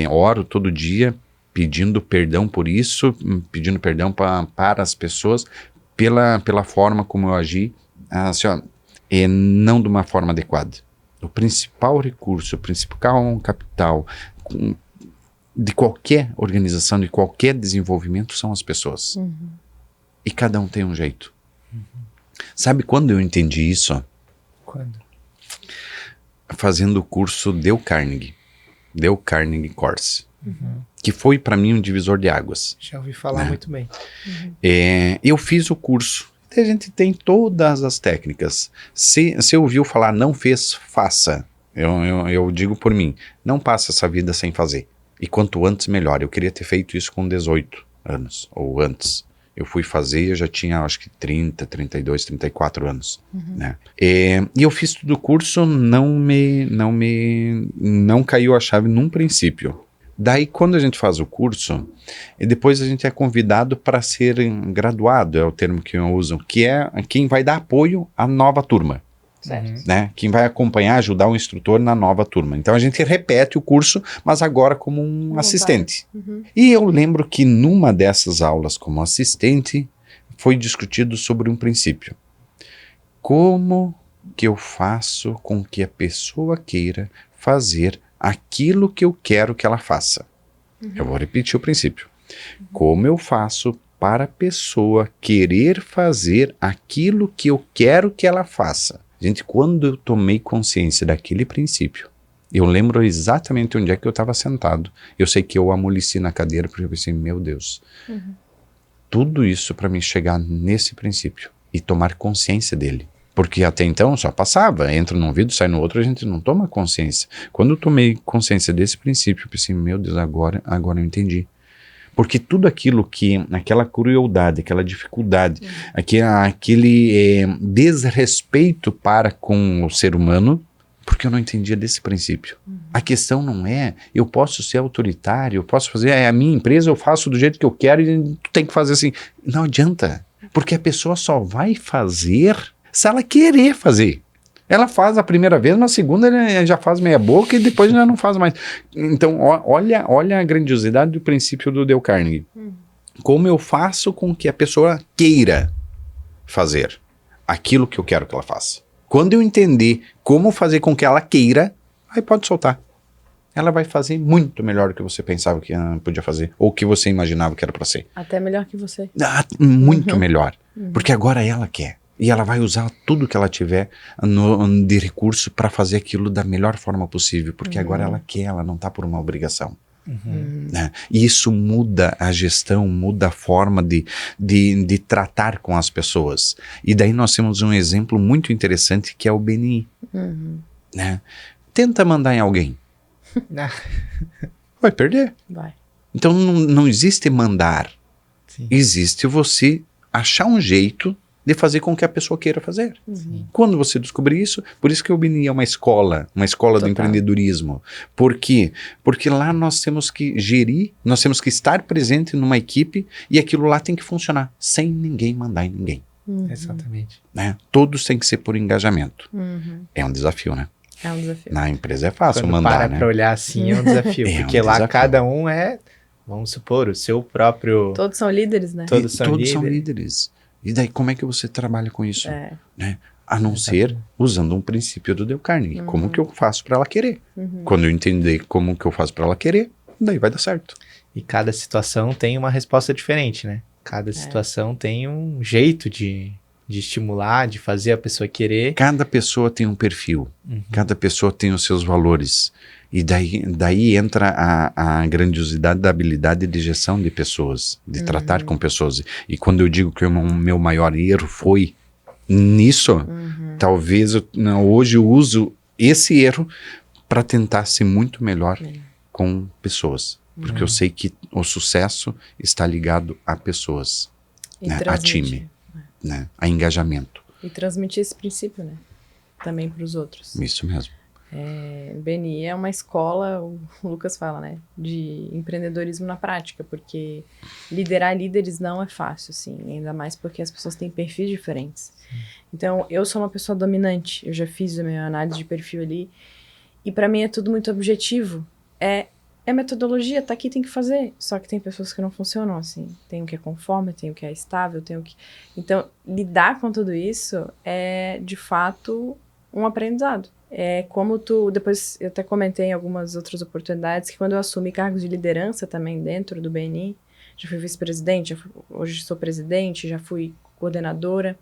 oro todo dia pedindo perdão por isso, pedindo perdão para as pessoas pela forma como eu agi, assim, ó, não de uma forma adequada. O principal recurso, o principal capital de qualquer organização, de qualquer desenvolvimento são as pessoas. E cada um tem um jeito. Sabe quando eu entendi isso? Quando? Fazendo o curso Dale Carnegie Course. Que foi para mim um divisor de águas. Já ouvi falar muito bem. Eu fiz o curso. A gente tem todas as técnicas. Se ouviu falar, não fez, faça. Eu digo por mim, não passa essa vida sem fazer. E quanto antes, melhor. Eu queria ter feito isso com 18 anos, ou antes. Eu fui fazer, eu já tinha, acho que 30, 32, 34 anos, né? E eu fiz todo o curso, não caiu a chave num princípio. Daí, quando a gente faz o curso, e depois a gente é convidado para ser graduado, é o termo que eu uso, que é quem vai dar apoio à nova turma. Certo. Né? Quem vai acompanhar, ajudar o instrutor na nova turma. Então a gente repete o curso, mas agora como um assistente. E eu lembro que numa dessas aulas como assistente, foi discutido sobre um princípio. Como que eu faço com que a pessoa queira fazer aquilo que eu quero que ela faça? Eu vou repetir o princípio. Como eu faço para a pessoa querer fazer aquilo que eu quero que ela faça? Gente, quando eu tomei consciência daquele princípio, eu lembro exatamente onde é que eu estava sentado. Eu sei que eu amoleci na cadeira, porque eu pensei, meu Deus, tudo isso para mim chegar nesse princípio e tomar consciência dele. Porque até então só passava, entra num vídeo, sai no outro, a gente não toma consciência. Quando eu tomei consciência desse princípio, eu pensei, meu Deus, agora eu entendi. Porque tudo aquilo aquela crueldade, aquela dificuldade, aquele desrespeito para com o ser humano, porque eu não entendia desse princípio. A questão não é, eu posso ser autoritário, eu posso fazer, a minha empresa eu faço do jeito que eu quero e tu tem que fazer assim. Não adianta, porque a pessoa só vai fazer se ela querer fazer. Ela faz a primeira vez, na segunda ele já faz meia boca e depois já não faz mais. Então, olha a grandiosidade do princípio do Dale Carnegie. Como eu faço com que a pessoa queira fazer aquilo que eu quero que ela faça? Quando eu entender como fazer com que ela queira, aí pode soltar. Ela vai fazer muito melhor do que você pensava que podia fazer, ou que você imaginava que era para ser. Até melhor que você. Muito melhor, porque agora ela quer. E ela vai usar tudo que ela tiver de recurso para fazer aquilo da melhor forma possível, porque agora ela quer, ela não está por uma obrigação. Né? E isso muda a gestão, muda a forma de tratar com as pessoas. E daí nós temos um exemplo muito interessante que é o BNI. Né? Tenta mandar em alguém. Vai perder. Vai. Então não existe mandar. Sim. Existe você achar um jeito de fazer com que a pessoa queira fazer. Uhum. Quando você descobrir isso, por isso que o BNI é uma escola do Total. empreendedorismo. Por quê? Porque lá nós temos que gerir, nós temos que estar presente numa equipe e aquilo lá tem que funcionar, sem ninguém mandar em ninguém. Uhum. Exatamente. Né? Todos têm que ser por engajamento. Uhum. É um desafio, né? É um desafio. Na empresa é fácil Quando mandar, para né? pra olhar assim é um desafio. É um Porque lá desafio. cada um é, vamos supor, o seu próprio... Todos são líderes, né? Todos são são líderes. líderes. E daí como é que você trabalha com isso? É. Né? A não ser usando um princípio do Dale Carnegie. Como que eu faço para ela querer? Quando eu entender como que eu faço para ela querer, daí vai dar certo. E cada situação tem uma resposta diferente, né? Cada situação tem um jeito de estimular, de fazer a pessoa querer. Cada pessoa tem um perfil. Cada pessoa tem os seus valores. E daí entra a grandiosidade da habilidade de gestão de pessoas, de tratar com pessoas. E quando eu digo que o meu maior erro foi nisso, talvez hoje eu uso esse erro para tentar ser muito melhor com pessoas. Porque eu sei que o sucesso está ligado a pessoas, E né? A transmitir. time, né? A engajamento. E transmitir esse princípio, né? Também para os outros. Isso mesmo. BNI é uma escola, o Lucas fala, né? De empreendedorismo na prática, porque liderar líderes não é fácil, assim. Ainda mais porque as pessoas têm perfis diferentes. Então, eu sou uma pessoa dominante. Eu já fiz a minha análise de perfil ali. E para mim é tudo muito objetivo. É metodologia, tá aqui, tem que fazer. Só que tem pessoas que não funcionam assim. Tem o que é conforme, tem o que é estável, tem o que... Então, lidar com tudo isso é, de fato, um aprendizado. É como depois eu até comentei em algumas outras oportunidades, que quando eu assumi cargos de liderança também dentro do BNI, já fui vice-presidente, hoje sou presidente, já fui coordenadora,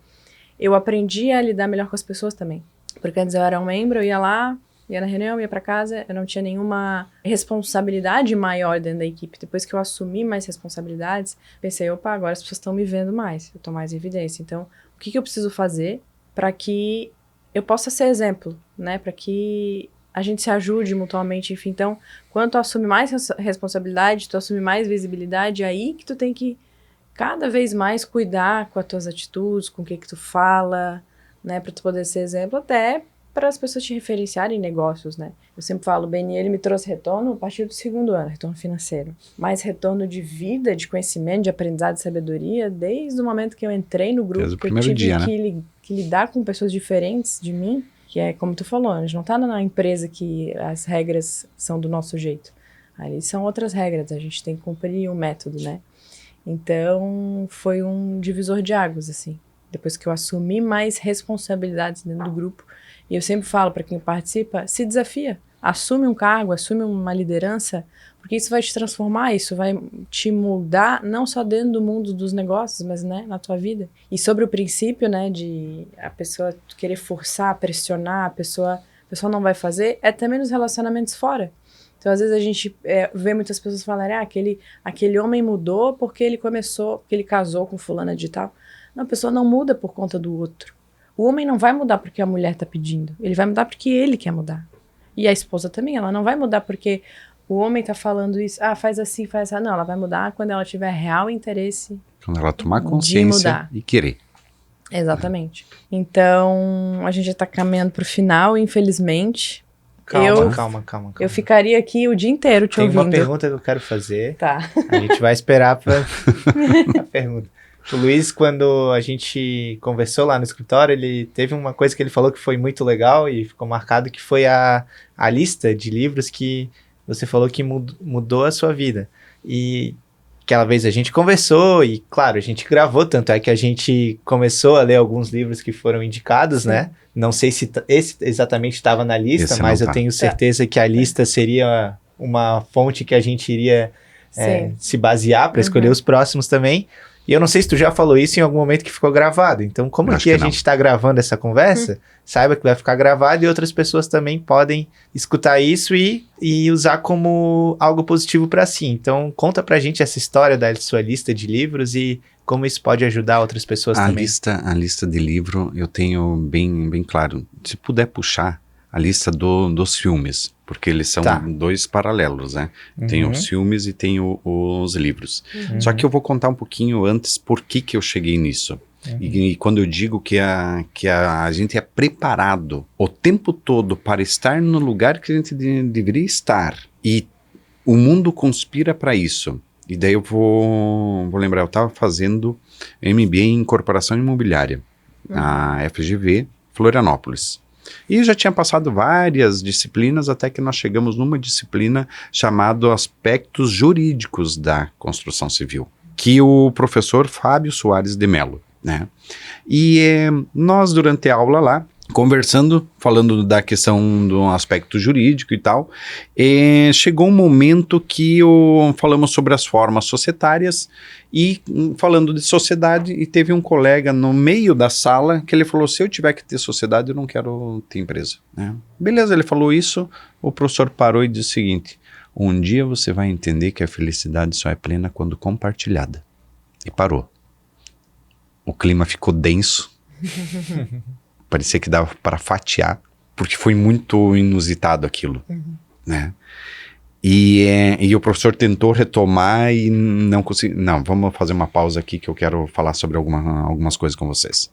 eu aprendi a lidar melhor com as pessoas também. Porque antes eu era um membro, eu ia lá, ia na reunião, ia para casa, eu não tinha nenhuma responsabilidade maior dentro da equipe. Depois que eu assumi mais responsabilidades, pensei, opa, agora as pessoas estão me vendo mais, eu estou mais em evidência. Então, o que eu preciso fazer para que eu possa ser exemplo, né? Para que a gente se ajude mutuamente, enfim. Então, quando tu assume mais responsabilidade, tu assume mais visibilidade, é aí que tu tem que cada vez mais cuidar com as tuas atitudes, com o que tu fala, né? Para tu poder ser exemplo, até para as pessoas te referenciarem em negócios, né? Eu sempre falo, o BNI, ele me trouxe retorno a partir do 2º ano, retorno financeiro. Mas retorno de vida, de conhecimento, de aprendizado, de sabedoria, desde o momento que eu entrei no grupo, Desde o que eu primeiro tive dia, né? que lidar com pessoas diferentes de mim, que é como tu falou, a gente não tá na empresa que as regras são do nosso jeito. Ali são outras regras, a gente tem que cumprir um método, né? Então, foi um divisor de águas, assim. Depois que eu assumi mais responsabilidades dentro do grupo, e eu sempre falo para quem participa, se desafia. Assume um cargo, assume uma liderança, porque isso vai te transformar, isso vai te moldar, não só dentro do mundo dos negócios, mas, né, na tua vida. E sobre o princípio, né, de a pessoa querer forçar, pressionar, a pessoa não vai fazer, é também nos relacionamentos fora. Então, às vezes, a gente vê muitas pessoas falarem, aquele homem mudou porque ele casou com fulana de tal. Não, a pessoa não muda por conta do outro. O homem não vai mudar porque a mulher tá pedindo. Ele vai mudar porque ele quer mudar. E a esposa também, ela não vai mudar porque o homem tá falando isso, faz assim, faz assim. Não, ela vai mudar quando ela tiver real interesse. Quando ela tomar consciência e querer. Exatamente. Então, a gente já tá caminhando pro final, infelizmente. Calma. Eu ficaria aqui o dia inteiro te ouvindo. Tem uma pergunta que eu quero fazer. Tá. A gente vai esperar pra a pergunta. O Luiz, quando a gente conversou lá no escritório, ele teve uma coisa que ele falou que foi muito legal e ficou marcado, que foi a lista de livros que você falou que mudou a sua vida. E aquela vez a gente conversou e, claro, a gente gravou, tanto é que a gente começou a ler alguns livros que foram indicados, né? Não sei se esse exatamente estava na lista, Esse mas não eu tá. tenho certeza que a lista seria uma fonte que a gente iria se basear para escolher os próximos também. E eu não sei se tu já falou isso em algum momento que ficou gravado. Então, como aqui a gente está gravando essa conversa, saiba que vai ficar gravado e outras pessoas também podem escutar isso e usar como algo positivo para si. Então, conta pra gente essa história da sua lista de livros e como isso pode ajudar outras pessoas também. A lista de livro eu tenho bem claro. Se puder puxar a lista dos filmes, porque eles são 2 paralelos, né? Tem os filmes e tem os livros. Só que eu vou contar um pouquinho antes por que eu cheguei nisso. E quando eu digo que a gente é preparado o tempo todo para estar no lugar que a gente deveria estar, e o mundo conspira para isso. E daí eu vou lembrar, eu estava fazendo MBA em Incorporação Imobiliária, na FGV, Florianópolis. E já tinha passado várias disciplinas, até que nós chegamos numa disciplina chamada Aspectos Jurídicos da Construção Civil, que o professor Fábio Soares de Mello, né? E nós, durante a aula lá, conversando, falando da questão do aspecto jurídico e tal, chegou um momento que falamos sobre as formas societárias e falando de sociedade, e teve um colega no meio da sala que ele falou, se eu tiver que ter sociedade, eu não quero ter empresa, né? Beleza, ele falou isso, o professor parou e disse o seguinte, um dia você vai entender que a felicidade só é plena quando compartilhada. E parou. O clima ficou denso. Parecia que dava para fatiar, porque foi muito inusitado aquilo, né? E o professor tentou retomar e não conseguiu. Não, vamos fazer uma pausa aqui que eu quero falar sobre algumas coisas com vocês.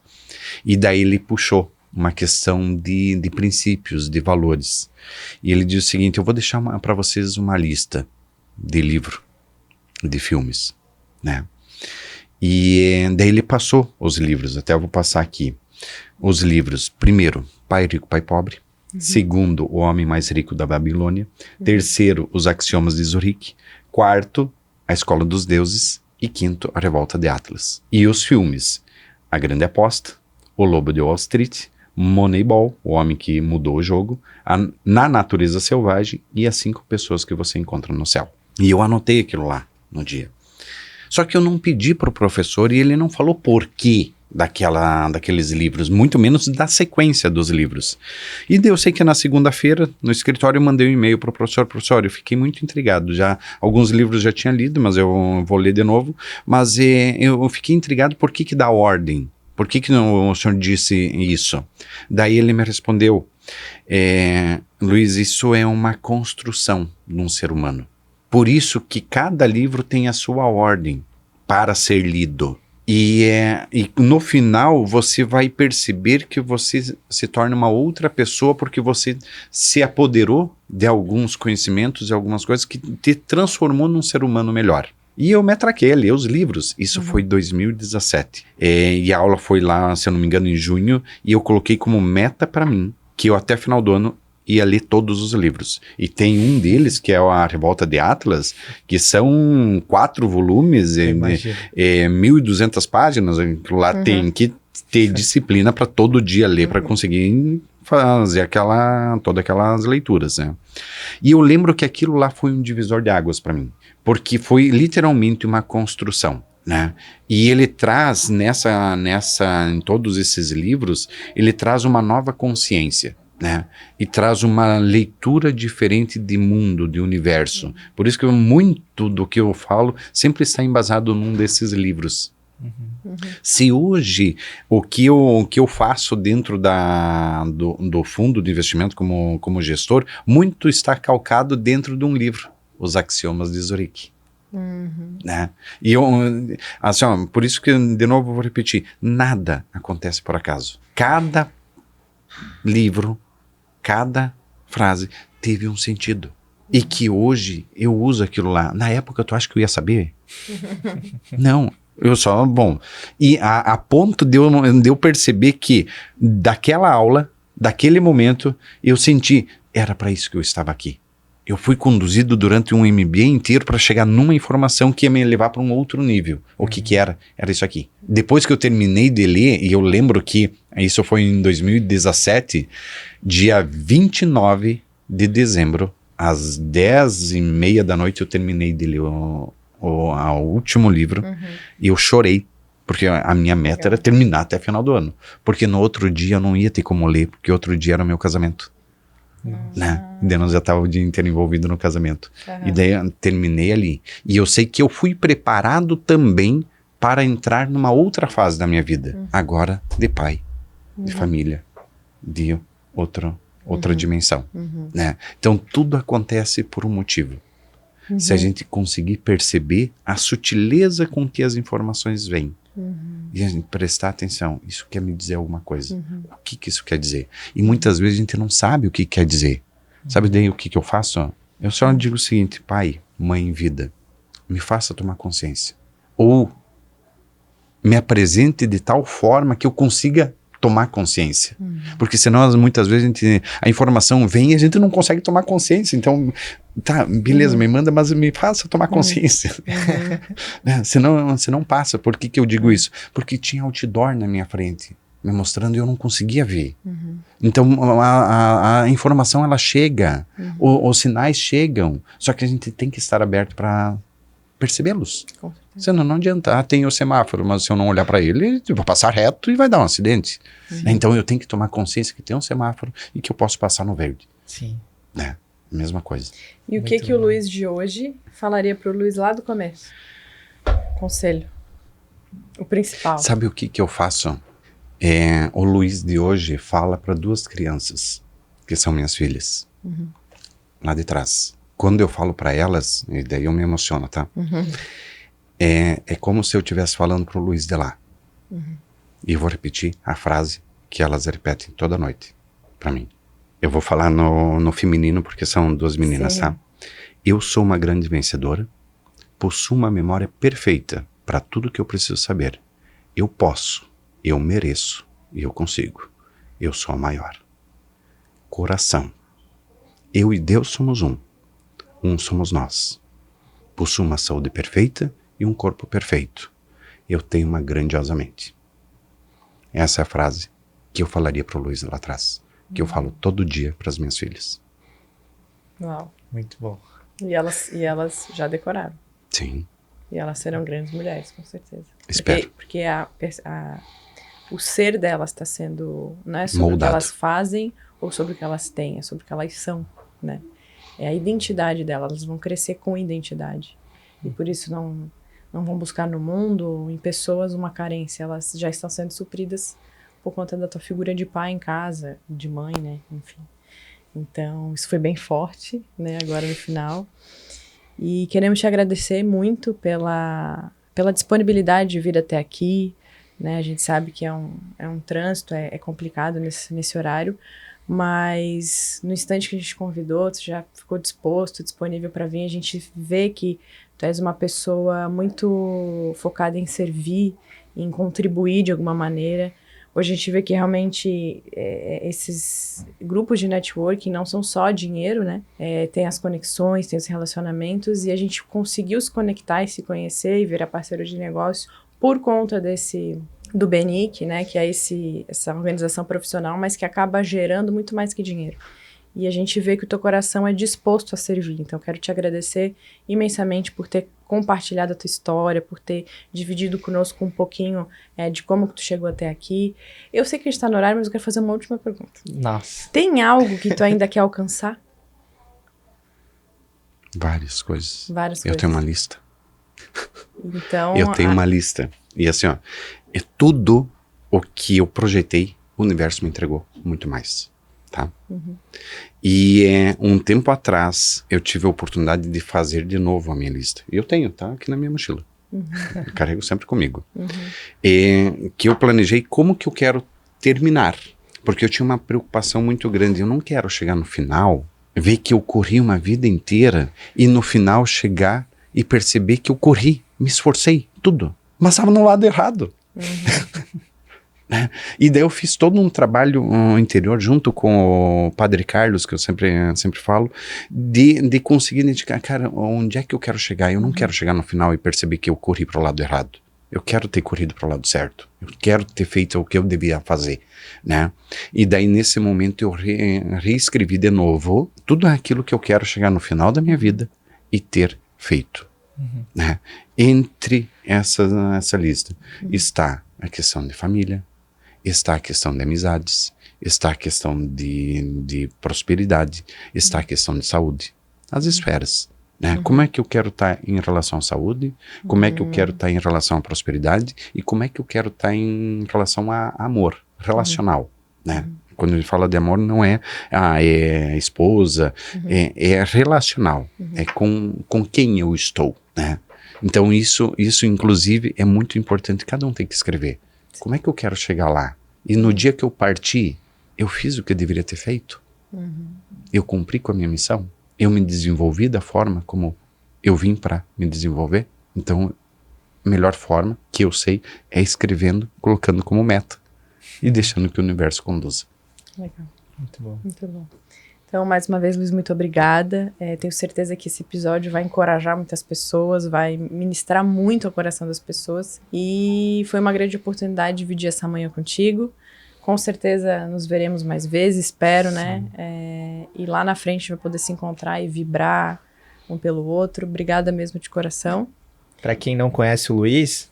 E daí ele puxou uma questão de princípios, de valores. E ele disse o seguinte, eu vou deixar para vocês uma lista de livro, de filmes, né? E daí ele passou os livros, até eu vou passar aqui. Os livros, primeiro, Pai Rico, Pai Pobre. Segundo, O Homem Mais Rico da Babilônia. Terceiro, Os Axiomas de Zurique. Quarto, A Escola dos Deuses. E quinto, A Revolta de Atlas. E os filmes, A Grande Aposta, O Lobo de Wall Street, Moneyball, O Homem que Mudou o Jogo, Na Natureza Selvagem e As 5 Pessoas que Você Encontra no Céu. E eu anotei aquilo lá no dia. Só que eu não pedi para o professor e ele não falou por quê daqueles livros, muito menos da sequência dos livros. E eu sei que na segunda-feira, no escritório, eu mandei um e-mail para o professor, eu fiquei muito intrigado, alguns livros já tinha lido, mas eu vou ler de novo, mas eu fiquei intrigado por que dá ordem, por que o senhor disse isso? Daí ele me respondeu, Luiz, isso é uma construção de um ser humano. Por isso que cada livro tem a sua ordem para ser lido. E no final você vai perceber que você se torna uma outra pessoa porque você se apoderou de alguns conhecimentos e algumas coisas que te transformou num ser humano melhor. E eu me atraquei a ler os livros. Isso foi em 2017. E a aula foi lá, se eu não me engano, em junho. E eu coloquei como meta para mim que eu até final do ano ia ler todos os livros. E tem um deles, que é a Revolta de Atlas, que são 4 volumes, 1.200 páginas, lá tem que ter disciplina para todo dia ler, para conseguir fazer todas aquelas leituras, né? E eu lembro que aquilo lá foi um divisor de águas para mim, porque foi literalmente uma construção, né? E ele traz em todos esses livros, ele traz uma nova consciência, né? E traz uma leitura diferente de mundo, de universo. Por isso que muito do que eu falo sempre está embasado num desses livros. Se hoje o que eu faço dentro do fundo de investimento como gestor, muito está calcado dentro de um livro, Os Axiomas de Zurique. Né? E por isso que, de novo, eu vou repetir, nada acontece por acaso. Cada livro, cada frase teve um sentido. E que hoje eu uso aquilo lá. Na época, tu acha que eu ia saber? Não, E a ponto de eu perceber que daquela aula, daquele momento, eu senti, era para isso que eu estava aqui. Eu fui conduzido durante um MBA inteiro para chegar numa informação que ia me levar para um outro nível. O que era? Era isso aqui. Depois que eu terminei de ler, e eu lembro que isso foi em 2017, dia 29 de dezembro, às 10:30 da noite, eu terminei de ler o último livro, e eu chorei, porque a minha meta era terminar até o final do ano. Porque no outro dia eu não ia ter como ler, porque outro dia era o meu casamento. Né? Daí nós já estávamos o dia inteiro envolvido no casamento. E daí eu terminei ali. E eu sei que eu fui preparado também para entrar numa outra fase da minha vida. Agora de pai, de família, de outro outra dimensão, né? Então tudo acontece por um motivo. Se a gente conseguir perceber a sutileza com que as informações vêm, e a gente prestar atenção, isso quer me dizer alguma coisa. O que que isso quer dizer? E muitas vezes a gente não sabe o que quer dizer. Sabe daí o que que eu faço? Eu só digo o seguinte: pai, mãe em vida, me faça tomar consciência. Ou me apresente de tal forma que eu consiga tomar consciência. Porque senão, muitas vezes, a informação vem e a gente não consegue tomar consciência. Então, tá, beleza, me manda, mas me faça tomar consciência. Né? Senão passa. Por que que eu digo isso? Porque tinha outdoor na minha frente, me mostrando, e eu não conseguia ver. Então, a informação, ela chega, os sinais chegam, só que a gente tem que estar aberto para percebê-los. Senão não adianta. Tem o semáforo, mas se eu não olhar para ele, eu vou passar reto e vai dar um acidente. Então eu tenho que tomar consciência que tem um semáforo e que eu posso passar no verde. Sim. Né? Mesma coisa. E o que o Luiz de hoje falaria pro Luiz lá do começo? Conselho. O principal. Sabe o que que eu faço? O Luiz de hoje fala para 2 crianças, que são minhas filhas, lá de trás. Quando eu falo para elas, e daí eu me emociono, tá? É como se eu estivesse falando pro Luiz de lá. E eu vou repetir a frase que elas repetem toda noite para mim. Eu vou falar no feminino porque são 2 meninas, tá? Eu sou uma grande vencedora, possuo uma memória perfeita para tudo que eu preciso saber. Eu posso, eu mereço e eu consigo. Eu sou a maior. Coração. Eu e Deus somos um. Um somos nós. Possuo uma saúde perfeita e um corpo perfeito. Eu tenho uma grandiosa mente. Essa é a frase que eu falaria para o Luiz lá atrás. Que eu falo todo dia para as minhas filhas. Uau. Muito bom. E elas já decoraram. Sim. E elas serão grandes mulheres, com certeza. Espero. Porque o ser delas está sendo, não é sobre moldado. o que elas fazem ou sobre o que elas têm, é sobre o que elas são, né? É a identidade delas, elas vão crescer com identidade. E por isso não vão buscar no mundo, em pessoas, uma carência. Elas já estão sendo supridas por conta da tua figura de pai em casa, de mãe, né? Enfim. Então, isso foi bem forte, né? Agora no final. E queremos te agradecer muito pela disponibilidade de vir até aqui, né? A gente sabe que é um trânsito, é complicado nesse horário, mas no instante que a gente convidou, tu já ficou disponível para vir. A gente vê que tu és uma pessoa muito focada em servir, em contribuir de alguma maneira. Hoje a gente vê que realmente esses grupos de networking não são só dinheiro, né? Tem as conexões, tem os relacionamentos, e a gente conseguiu se conectar e se conhecer e virar parceiro de negócio por conta do BNIC, né? Que é essa organização profissional, mas que acaba gerando muito mais que dinheiro. E a gente vê que o teu coração é disposto a servir. Então, eu quero te agradecer imensamente por ter compartilhado a tua história, por ter dividido conosco um pouquinho de como que tu chegou até aqui. Eu sei que a gente tá no horário, mas eu quero fazer uma última pergunta. Nossa. Tem algo que tu ainda quer alcançar? Várias coisas. Várias coisas. Eu tenho uma lista. Então, eu tenho uma lista. E assim, ó, é tudo o que eu projetei, o universo me entregou muito mais. Tá? E um tempo atrás eu tive a oportunidade de fazer de novo a minha lista. E eu tenho, tá? Aqui na minha mochila. Eu carrego sempre comigo. Que eu planejei como que eu quero terminar. Porque eu tinha uma preocupação muito grande. Eu não quero chegar no final, ver que eu corri uma vida inteira e no final chegar e perceber que eu corri, me esforcei, tudo. Mas estava no lado errado. E daí eu fiz todo um trabalho interior junto com o Padre Carlos, que eu sempre falo, de conseguir identificar, cara, onde é que eu quero chegar? Eu não quero chegar no final e perceber que eu corri para o lado errado. Eu quero ter corrido para o lado certo. Eu quero ter feito o que eu devia fazer, né? E daí nesse momento eu reescrevi de novo tudo aquilo que eu quero chegar no final da minha vida e ter feito, né? Entre essa lista está a questão de família, está a questão de amizades, está a questão de prosperidade, está a questão de saúde, as esferas, né? Como é que eu quero estar em relação à saúde, como é que eu quero estar em relação à prosperidade e como é que eu quero estar em relação a amor relacional, né? Quando a gente fala de amor, não é é esposa, é relacional, é com quem eu estou, né? Então isso inclusive é muito importante, cada um tem que escrever. Como é que eu quero chegar lá? E no dia que eu partir, eu fiz o que eu deveria ter feito? Eu cumpri com a minha missão? Eu me desenvolvi da forma como eu vim para me desenvolver? Então, a melhor forma que eu sei é escrevendo, colocando como meta e deixando que o universo conduza. Legal. Muito bom. Muito bom. Então, mais uma vez, Luiz, muito obrigada. Tenho certeza que esse episódio vai encorajar muitas pessoas, vai ministrar muito ao coração das pessoas. E foi uma grande oportunidade de dividir essa manhã contigo. Com certeza nos veremos mais vezes, espero, né? E lá na frente vai poder se encontrar e vibrar um pelo outro. Obrigada mesmo de coração. Para quem não conhece o Luiz,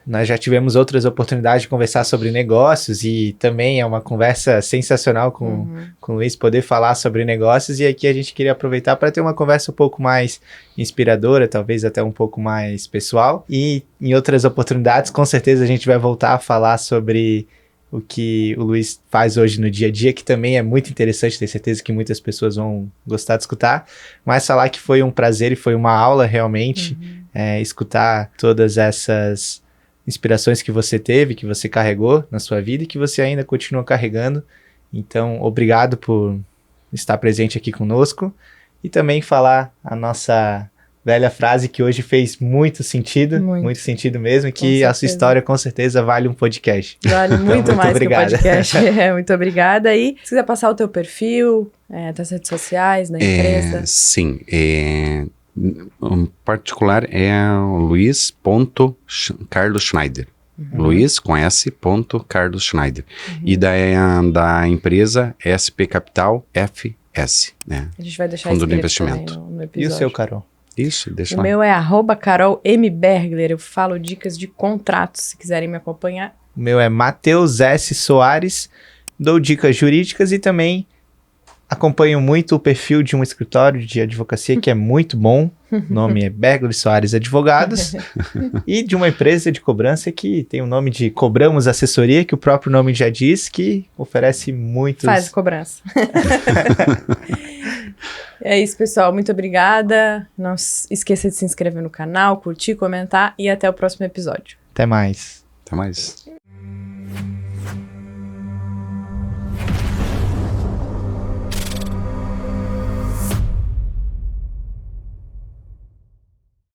nós já tivemos outras oportunidades de conversar sobre negócios e também é uma conversa sensacional com o Luiz poder falar sobre negócios, e aqui a gente queria aproveitar para ter uma conversa um pouco mais inspiradora, talvez até um pouco mais pessoal, e em outras oportunidades com certeza a gente vai voltar a falar sobre o que o Luiz faz hoje no dia a dia, que também é muito interessante, tenho certeza que muitas pessoas vão gostar de escutar, mas falar que foi um prazer e foi uma aula realmente, escutar todas essas inspirações que você teve, que você carregou na sua vida e que você ainda continua carregando. Então, obrigado por estar presente aqui conosco e também falar a nossa velha frase que hoje fez muito sentido, muito sentido mesmo, que a sua história com certeza vale um podcast. Vale muito então, mais obrigado. que um podcast. Muito obrigada. E se quiser passar o teu perfil, das redes sociais, da empresa. Sim, em particular é o Luiz.Carlos-Schneider. Luiz com S. Carlos Schneider. E da empresa SP Capital FS, né? A gente vai deixar Fundo de escrito investimento. no episódio. E o seu, Carol? Isso, deixa O lá. meu é @CarolMBergler. Eu falo dicas de contratos, se quiserem me acompanhar. O meu é Matheus S. Soares. Dou dicas jurídicas e também acompanho muito o perfil de um escritório de advocacia que é muito bom. O nome é Bergler Soares Advogados. E de uma empresa de cobrança que tem o nome de Cobramos Assessoria, que o próprio nome já diz, que oferece muitos... Faz cobrança. É isso, pessoal. Muito obrigada. Não esqueça de se inscrever no canal, curtir, comentar e até o próximo episódio. Até mais. Até mais.